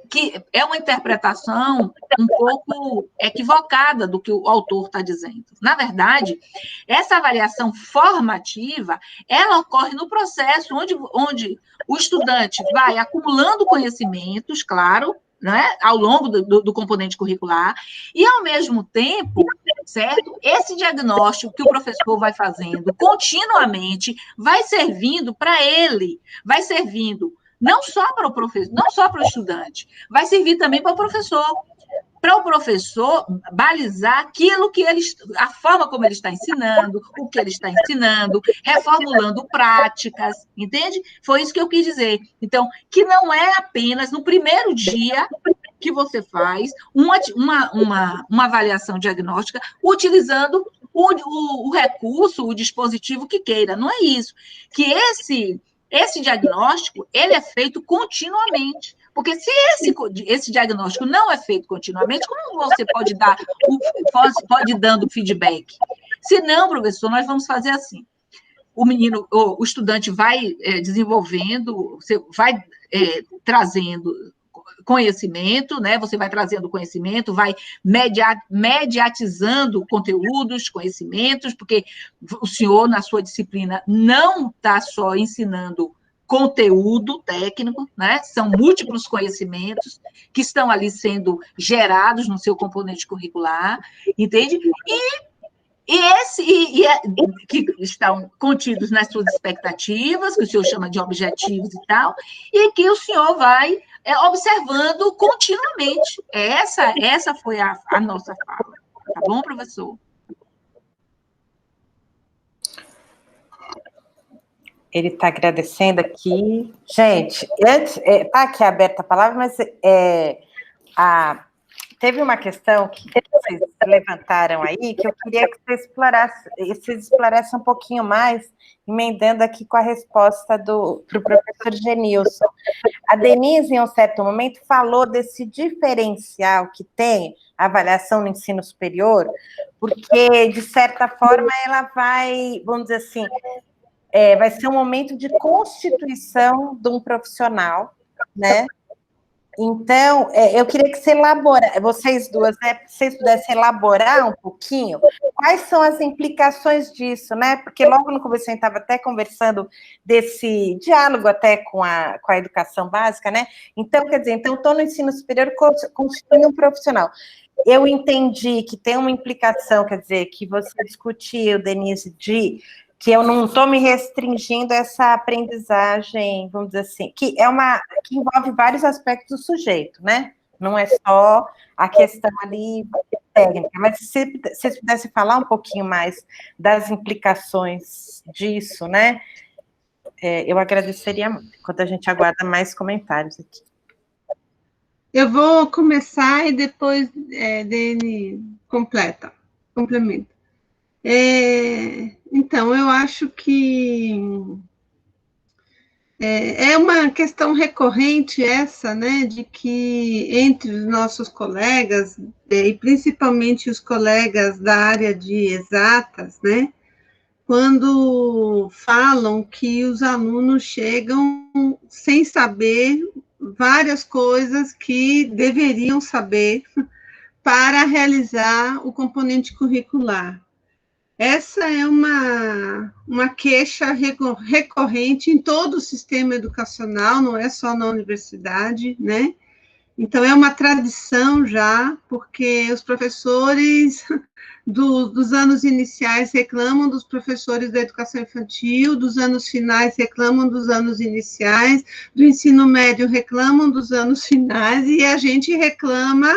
que é uma interpretação um pouco equivocada do que o autor está dizendo. Na verdade, essa avaliação formativa, ela ocorre no processo onde o estudante vai acumulando conhecimentos, claro, né, ao longo do componente curricular, e, ao mesmo tempo, certo, esse diagnóstico que o professor vai fazendo continuamente vai servindo para ele, vai servindo não só para o professor, não só para o estudante, vai servir também para o professor balizar aquilo que a forma como ele está ensinando, o que ele está ensinando, reformulando práticas, entende? Foi isso que eu quis dizer. Então, que não é apenas no primeiro dia que você faz uma avaliação diagnóstica utilizando o recurso, o dispositivo que queira. Não é isso. Que esse diagnóstico, ele é feito continuamente. Porque se esse diagnóstico não é feito continuamente, como você pode ir dando feedback? Se não, professor, nós vamos fazer assim. O estudante vai desenvolvendo, você vai trazendo conhecimento, né? Você vai trazendo conhecimento, vai mediatizando conteúdos, conhecimentos, porque o senhor, na sua disciplina, não está só ensinando conteúdo técnico, né? São múltiplos conhecimentos que estão ali sendo gerados no seu componente curricular, entende? Que estão contidos nas suas expectativas, que o senhor chama de objetivos e tal, e que o senhor vai observando continuamente. Essa foi a nossa fala. Tá bom, professor? Ele está agradecendo aqui. Gente, antes, está aqui aberta a palavra, mas teve uma questão que vocês levantaram aí, que eu queria que vocês explorassem um pouquinho mais, emendando aqui com a resposta para o professor Genilson. A Denise, em um certo momento, falou desse diferencial que tem a avaliação no ensino superior, porque, de certa forma, ela vai, vamos dizer assim, vai ser um momento de constituição de um profissional, né? Então, eu queria que vocês duas, né, se vocês pudessem elaborar um pouquinho quais são as implicações disso, né? Porque logo no começo a gente estava até conversando desse diálogo até com a educação básica, né? Então, quer dizer, estou no ensino superior constituindo um profissional. Eu entendi que tem uma implicação, quer dizer, que você discutiu, Denise, que eu não estou me restringindo a essa aprendizagem, vamos dizer assim, que envolve vários aspectos do sujeito, né? Não é só a questão ali técnica, mas se vocês pudessem falar um pouquinho mais das implicações disso, né? Eu agradeceria muito, enquanto a gente aguarda mais comentários aqui. Eu vou começar e depois Dene complementa. Então, eu acho que é uma questão recorrente essa, né, de que entre os nossos colegas, e principalmente os colegas da área de exatas, né, quando falam que os alunos chegam sem saber várias coisas que deveriam saber para realizar o componente curricular. Essa é uma queixa recorrente em todo o sistema educacional, não é só na universidade, né? Então, é uma tradição já, porque os professores dos anos iniciais reclamam dos professores da educação infantil, dos anos finais reclamam dos anos iniciais, do ensino médio reclamam dos anos finais, e a gente reclama,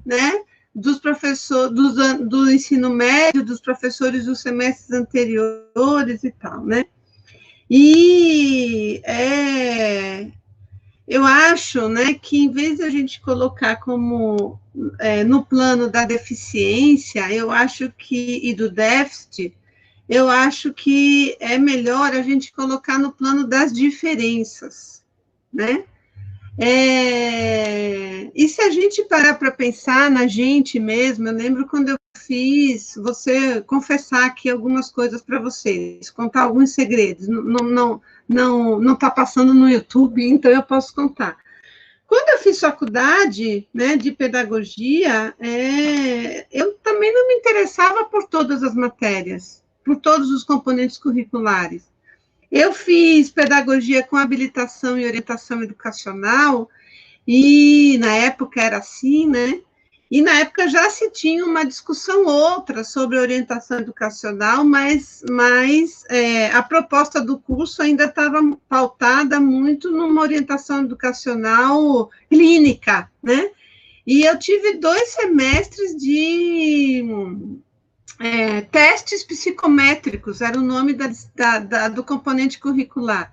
né, dos professores do ensino médio, dos professores dos semestres anteriores e tal, né? E eu acho, né, que em vez de a gente colocar como no plano da deficiência, eu acho que, e do déficit, eu acho que é melhor a gente colocar no plano das diferenças, né? E se a gente parar para pensar na gente mesmo, eu lembro quando eu você confessar aqui algumas coisas para vocês, contar alguns segredos, não está passando no YouTube, então eu posso contar. Quando eu fiz faculdade, né, de pedagogia, eu também não me interessava por todas as matérias, por todos os componentes curriculares. Eu fiz pedagogia com habilitação e orientação educacional, e na época era assim, né? E na época já se tinha uma discussão outra sobre orientação educacional, mas a proposta do curso ainda estava pautada muito numa orientação educacional clínica, né? E eu tive 2 semestres de testes psicométricos, era o nome do componente curricular.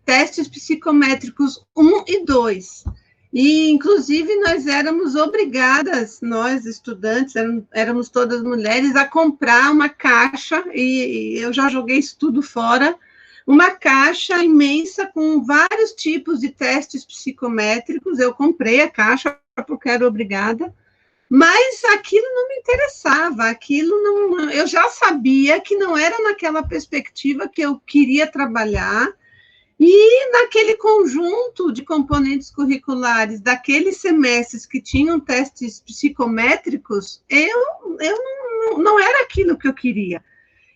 Testes psicométricos 1 e 2. E, inclusive, nós éramos obrigadas, nós, estudantes, éramos todas mulheres, a comprar uma caixa, e eu já joguei isso tudo fora, uma caixa imensa com vários tipos de testes psicométricos. Eu comprei a caixa porque era obrigada, Mas aquilo não me interessava, aquilo não, eu já sabia que não era naquela perspectiva que eu queria trabalhar, e naquele conjunto de componentes curriculares, daqueles semestres que tinham testes psicométricos, não era aquilo que eu queria.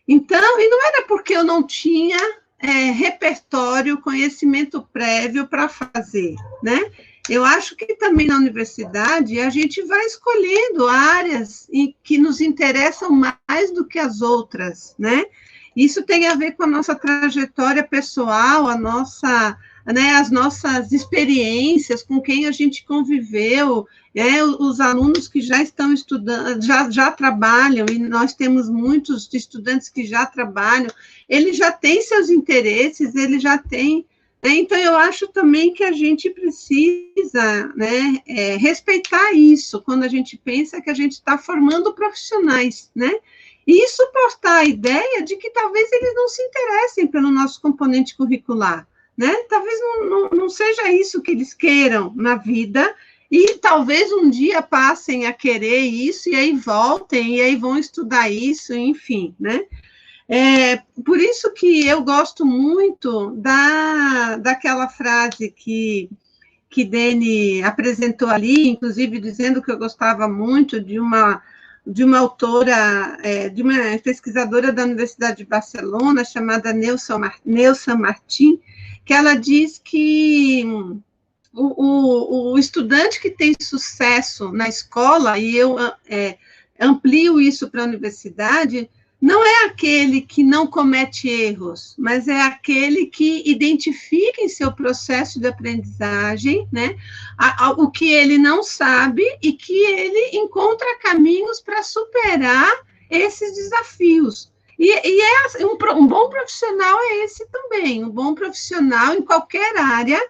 Então, e não era porque eu não tinha repertório, conhecimento prévio para fazer, né? Eu acho que também na universidade a gente vai escolhendo áreas que nos interessam mais do que as outras, né? Isso tem a ver com a nossa trajetória pessoal, as nossas experiências, com quem a gente conviveu, os alunos que já estão estudando, já trabalham, e nós temos muitos estudantes que já trabalham, eles já têm seus interesses, eles já têm. Então, eu acho também que a gente precisa, né, respeitar isso, quando a gente pensa que a gente está formando profissionais, né? E suportar a ideia de que talvez eles não se interessem pelo nosso componente curricular, né? Talvez não seja isso que eles queiram na vida, e talvez um dia passem a querer isso, e aí voltem, e aí vão estudar isso, enfim, né? Por isso que eu gosto muito daquela frase que Dene apresentou ali, inclusive dizendo que eu gostava muito de uma autora, de uma pesquisadora da Universidade de Barcelona, chamada Neusa Martin, que ela diz que o estudante que tem sucesso na escola, e eu amplio isso para a universidade, não é aquele que não comete erros, mas é aquele que identifica em seu processo de aprendizagem, né, o que ele não sabe e que ele encontra caminhos para superar esses desafios. Um bom profissional é esse também, um bom profissional em qualquer área,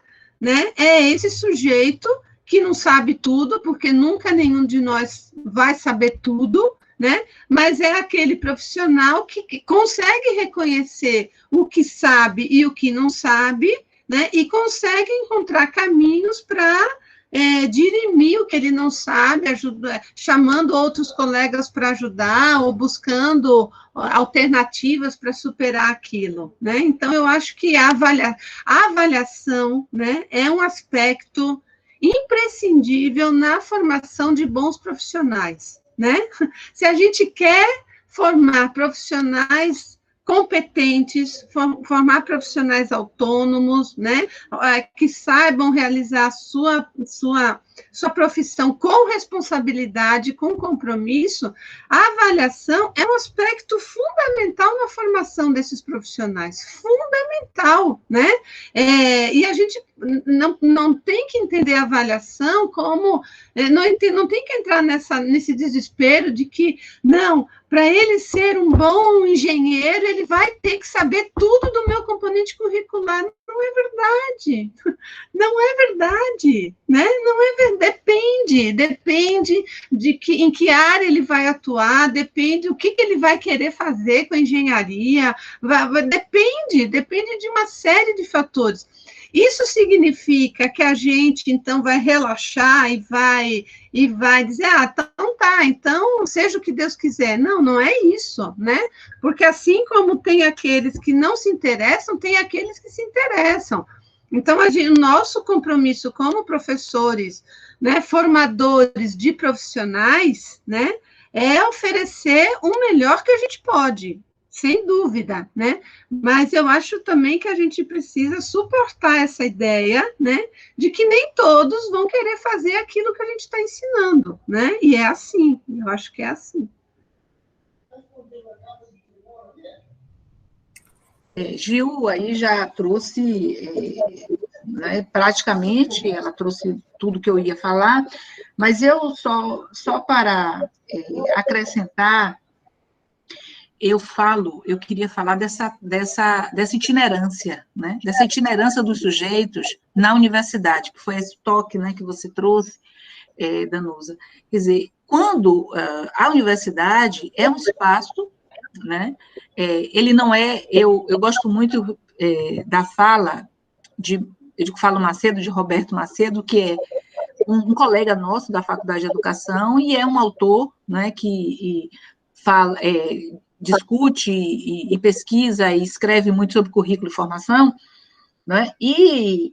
né, é esse sujeito que não sabe tudo, porque nunca nenhum de nós vai saber tudo, né? Mas é aquele profissional que consegue reconhecer o que sabe e o que não sabe, né? E consegue encontrar caminhos para dirimir o que ele não sabe, chamando outros colegas para ajudar, ou buscando alternativas para superar aquilo, né? Então, eu acho que a avaliação, né, é um aspecto imprescindível na formação de bons profissionais, né? Se a gente quer formar profissionais competentes, formar profissionais autônomos, né, que saibam realizar a sua profissão com responsabilidade, com compromisso, a avaliação é um aspecto fundamental na formação desses profissionais, fundamental, né? E a gente não tem que entender a avaliação como, não tem que entrar nesse desespero de que, não, para ele ser um bom engenheiro, ele vai ter que saber tudo do meu componente curricular. Não é verdade. Não é verdade, né? Não é verdade. Depende em que área ele vai atuar, depende o que ele vai querer fazer com a engenharia, depende de uma série de fatores. Isso significa que a gente, então, vai relaxar e vai dizer, então, seja o que Deus quiser. Não é isso, né? Porque assim como tem aqueles que não se interessam, tem aqueles que se interessam. Então, o nosso compromisso como professores, né, formadores de profissionais, né, é oferecer o melhor que a gente pode, sem dúvida, né? Mas eu acho também que a gente precisa suportar essa ideia, né, de que nem todos vão querer fazer aquilo que a gente está ensinando, né? E é assim, eu acho que é assim. Gil aí já trouxe, né, praticamente, ela trouxe tudo que eu ia falar, mas eu só para acrescentar, eu queria falar dessa itinerância, né? Dessa itinerância dos sujeitos na universidade, que foi esse toque, né, que você trouxe, Danusa. Quer dizer, quando a universidade é um espaço, né? Ele não é... Eu gosto muito da fala de Macedo, de Roberto Macedo, que é um colega nosso da Faculdade de Educação e é um autor, né, que fala, discute e pesquisa e escreve muito sobre currículo e formação, né, e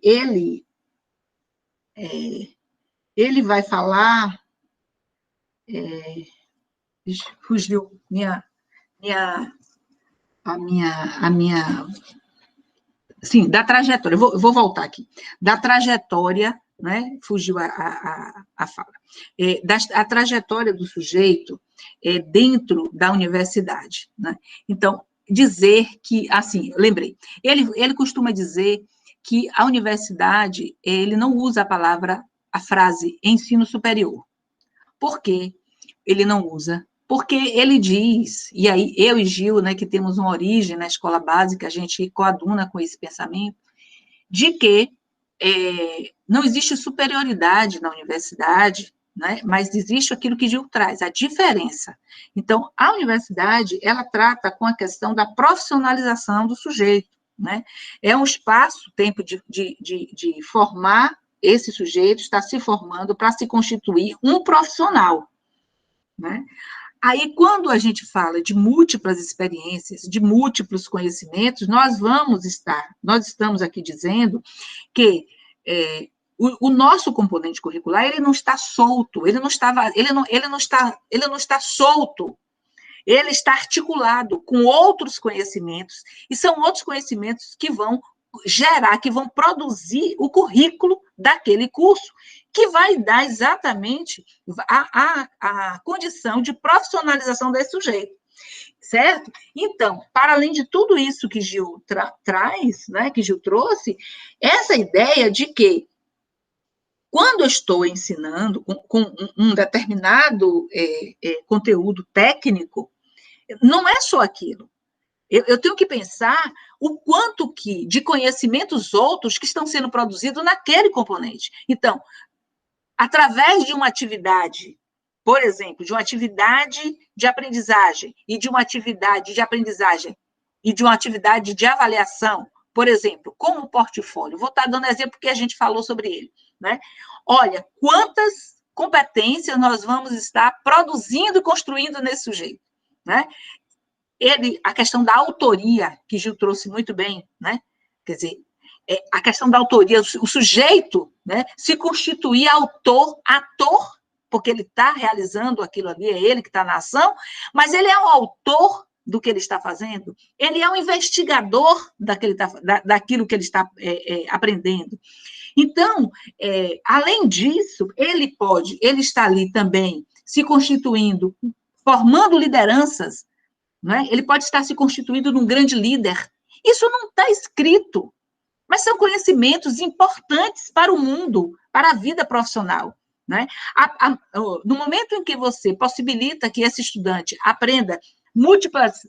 ele vai falar, fugiu sim, da trajetória, eu vou voltar aqui, da trajetória, né, fugiu a fala, a trajetória do sujeito dentro da universidade, né? Então, dizer que, assim, lembrei, ele costuma dizer que a universidade, ele não usa a frase ensino superior. Por quê? Ele não usa. Porque ele diz, e aí eu e Gil, né, que temos uma origem na escola básica, a gente coaduna com esse pensamento, de que não existe superioridade na universidade, né, mas existe aquilo que Gil traz, a diferença. Então, a universidade, ela trata com a questão da profissionalização do sujeito, né? É um espaço, tempo de formar esse sujeito, está se formando para se constituir um profissional, né? Aí, quando a gente fala de múltiplas experiências, de múltiplos conhecimentos, nós estamos aqui dizendo que o nosso componente curricular, ele não está solto, ele não está solto, ele está articulado com outros conhecimentos, e são outros conhecimentos que vão gerar, que vão produzir o daquele curso, que vai dar exatamente a condição de profissionalização desse sujeito, certo? Então, para além de tudo isso que Gil traz, né, que Gil trouxe, essa ideia de que, quando eu estou ensinando com um determinado conteúdo técnico, não é só aquilo. Eu tenho que pensar o quanto de conhecimentos outros que estão sendo produzidos naquele componente. Então, através de uma atividade, por exemplo, de uma atividade de aprendizagem e de uma atividade de aprendizagem e de uma atividade de avaliação, por exemplo, como o portfólio, vou estar dando exemplo porque a gente falou sobre ele, né? Olha, quantas competências nós vamos estar produzindo e construindo nesse sujeito, né? A questão da autoria, que Gil trouxe muito bem, né? Quer dizer, a questão da autoria, o sujeito, né, se constituir ator, porque ele está realizando aquilo ali, é ele que está na ação, mas ele é o autor do que ele está fazendo, ele é o investigador daquilo que ele está aprendendo. Então, além disso, ele está ali também se constituindo, formando lideranças, né? Ele pode estar se constituindo num grande líder. Isso não está escrito, mas são conhecimentos importantes para o mundo, para a vida profissional, né? No momento em que você possibilita que esse estudante aprenda múltiplas...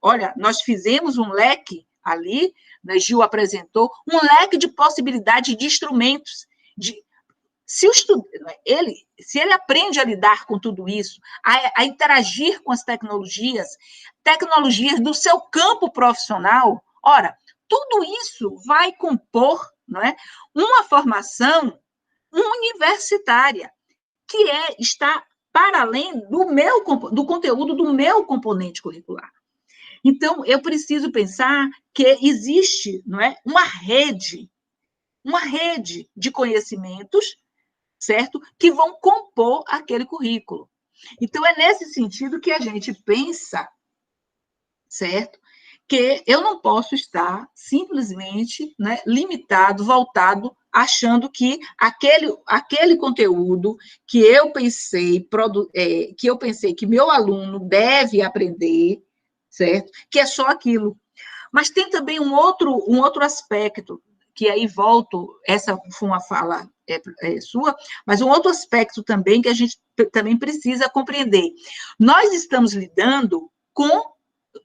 olha, nós fizemos um leque ali, né, Gil apresentou, um leque de possibilidades de instrumentos, se ele aprende a lidar com tudo isso, a interagir com as tecnologias do seu campo profissional, ora, tudo isso vai compor, não é, uma formação universitária, que está para além do conteúdo do meu componente curricular. Então, eu preciso pensar que existe, não é, uma rede de conhecimentos, certo? Que vão compor aquele currículo. Então, é nesse sentido que a gente pensa, certo? Que eu não posso estar simplesmente, né, limitado, voltado, achando que aquele conteúdo que eu pensei que meu aluno deve aprender, certo? Que é só aquilo. Mas tem também um outro aspecto, que aí volto, essa foi uma fala sua, mas um outro aspecto também que a gente também precisa compreender. Nós estamos lidando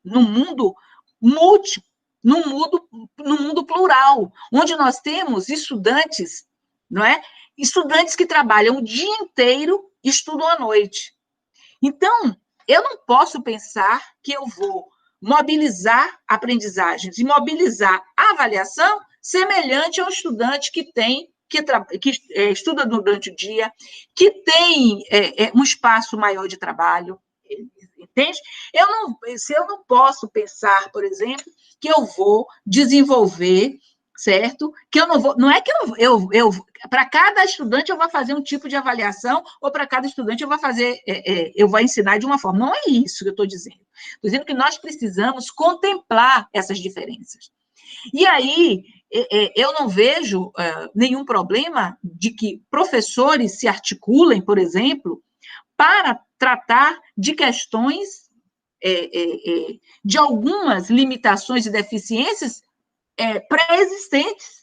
no mundo múltiplo, no mundo plural, onde nós temos estudantes, não é? Estudantes que trabalham o dia inteiro e estudam à noite. Então, eu não posso pensar que eu vou mobilizar aprendizagens e mobilizar a avaliação semelhante ao estudante que tem que estuda durante o dia, que tem um espaço maior de trabalho, entende? Se eu não posso pensar, por exemplo, que eu vou desenvolver, certo? Que eu não vou, não é que para cada estudante eu vou fazer um tipo de avaliação, ou para cada estudante eu vou ensinar de uma forma. Não é isso que eu estou dizendo. Estou dizendo que nós precisamos contemplar essas diferenças. E aí, eu não vejo nenhum problema de que professores se articulem, por exemplo, para tratar de questões de algumas limitações e deficiências pré-existentes.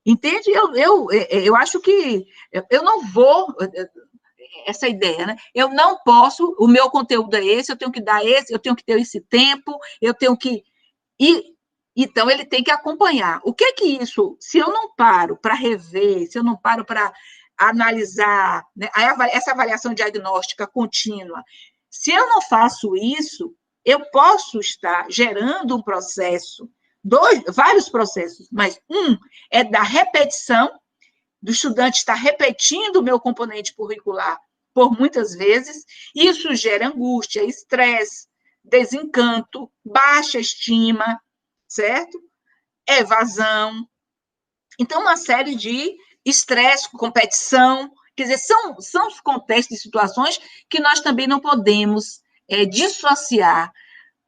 Entende? Eu acho que eu não vou... Essa ideia, né? Eu não posso, o meu conteúdo é esse, eu tenho que dar esse, eu tenho que ter esse tempo, eu tenho que... Então, ele tem que acompanhar. O que é que isso... Se eu não paro para rever, se eu não paro para analisar, né, essa avaliação diagnóstica contínua, se eu não faço isso, eu posso estar gerando um processo, vários processos, mas um é da repetição, do estudante estar repetindo o meu componente curricular por muitas vezes, isso gera angústia, estresse, desencanto, baixa estima, certo? Evasão. Então, uma série de estresse, competição, quer dizer, são os contextos e situações que nós também não podemos dissociar,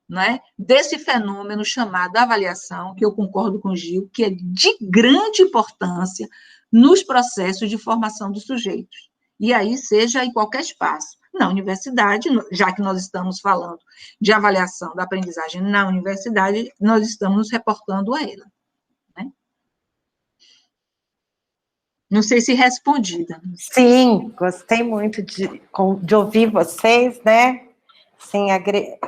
né, desse fenômeno chamado avaliação, que eu concordo com o Gil, que é de grande importância nos processos de formação dos sujeitos. E aí, seja em qualquer espaço. Na universidade, já que nós estamos falando de avaliação da aprendizagem na universidade, nós estamos nos reportando a ela. Né? Não sei se respondida. Sim, gostei muito de ouvir vocês, né? Sim,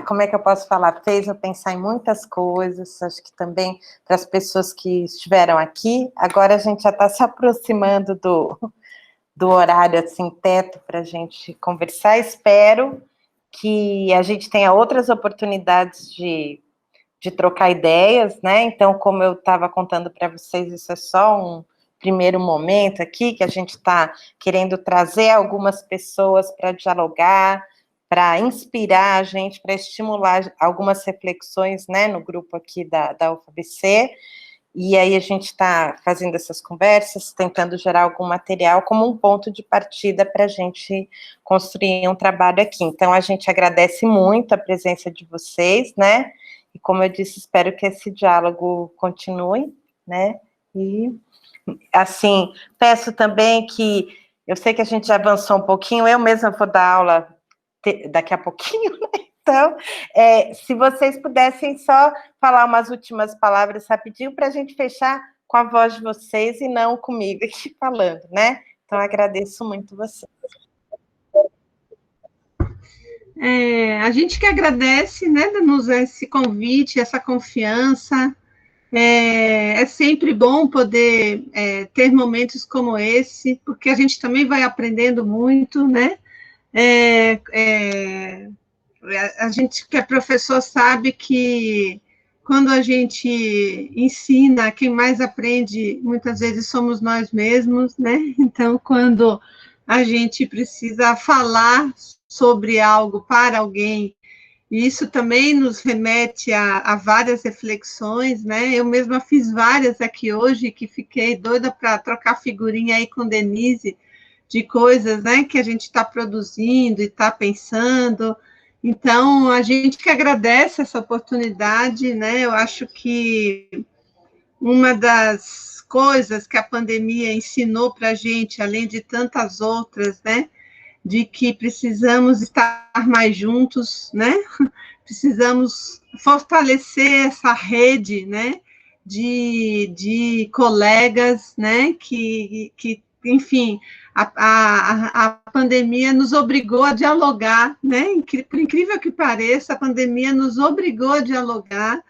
como é que eu posso falar? Fez eu pensar em muitas coisas, acho que também para as pessoas que estiveram aqui. Agora a gente já está se aproximando do horário, assim, teto, para a gente conversar. Espero que a gente tenha outras oportunidades de trocar ideias, né? Então, como eu estava contando para vocês, isso é só um primeiro momento aqui, que a gente está querendo trazer algumas pessoas para dialogar, para inspirar a gente, para estimular algumas reflexões, né, no grupo aqui da UFABC, e aí a gente está fazendo essas conversas, tentando gerar algum material como um ponto de partida para a gente construir um trabalho aqui. Então, a gente agradece muito a presença de vocês, né, e como eu disse, espero que esse diálogo continue, né, e, assim, peço também que, eu sei que a gente já avançou um pouquinho, eu mesma vou dar aula daqui a pouquinho, né? Então, se vocês pudessem só falar umas últimas palavras rapidinho para a gente fechar com a voz de vocês e não comigo aqui falando, né? Então, agradeço muito vocês. A gente que agradece, né, dando esse convite, essa confiança. É sempre bom poder ter momentos como esse, porque a gente também vai aprendendo muito, né? A gente que é professor sabe que quando a gente ensina, quem mais aprende muitas vezes somos nós mesmos, né? Então, quando a gente precisa falar sobre algo para alguém, isso também nos remete a várias reflexões, né? Eu mesma fiz várias aqui hoje, que fiquei doida para trocar figurinha aí com Denise, de coisas, né, que a gente está produzindo e está pensando. Então, a gente que agradece essa oportunidade, né? Eu acho que uma das coisas que a pandemia ensinou para a gente, além de tantas outras, né, de que precisamos estar mais juntos, né? Precisamos fortalecer essa rede, né, de colegas, né, que enfim, a pandemia nos obrigou a dialogar, né, por incrível que pareça, a pandemia nos obrigou a dialogar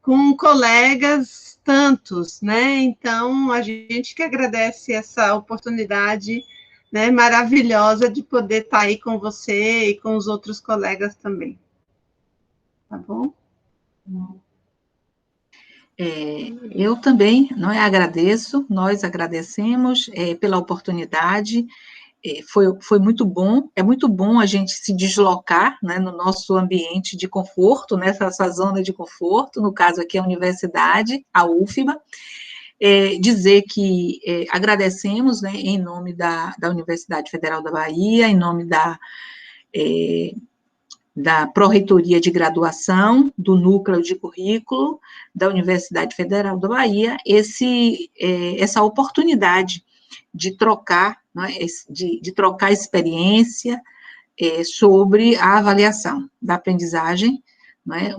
com colegas tantos, né, então a gente que agradece essa oportunidade, né, maravilhosa de poder estar aí com você e com os outros colegas também. Tá bom? Eu também, não é, agradeço, nós agradecemos pela oportunidade. Foi muito bom, é muito bom a gente se deslocar, né, no nosso ambiente de conforto, nessa zona de conforto, no caso aqui a universidade, a UFBA, dizer que agradecemos, né, em nome da Universidade Federal da Bahia, em nome da Pró-Reitoria de Graduação, do Núcleo de Currículo da Universidade Federal da Bahia, essa oportunidade de trocar, né, de trocar experiência sobre a avaliação da aprendizagem, né,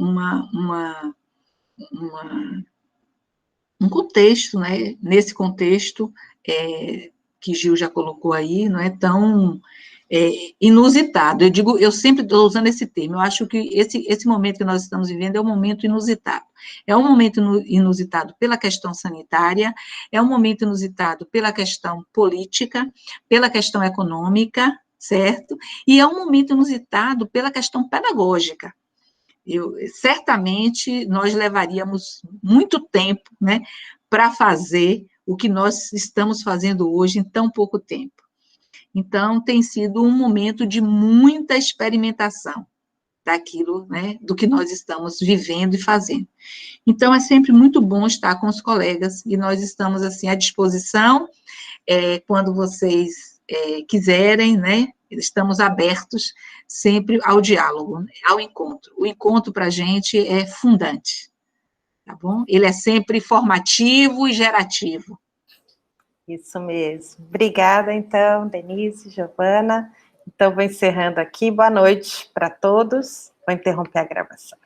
um contexto, né, nesse contexto que Gil já colocou aí, não é tão inusitado. Eu sempre estou usando esse termo, eu acho que esse momento que nós estamos vivendo é um momento inusitado. É um momento inusitado pela questão sanitária, é um momento inusitado pela questão política, pela questão econômica, certo? E é um momento inusitado pela questão pedagógica. Certamente nós levaríamos muito tempo, né, para fazer o que nós estamos fazendo hoje em tão pouco tempo. Então, tem sido um momento de muita experimentação daquilo, né, do que nós estamos vivendo e fazendo. Então, é sempre muito bom estar com os colegas, e nós estamos, assim, à disposição, quando vocês quiserem, né, estamos abertos sempre ao diálogo, ao encontro. O encontro, para a gente, é fundante, tá bom? Ele é sempre formativo e gerativo. Isso mesmo. Obrigada, então, Denise, Giovana. Então, vou encerrando aqui. Boa noite para todos. Vou interromper a gravação.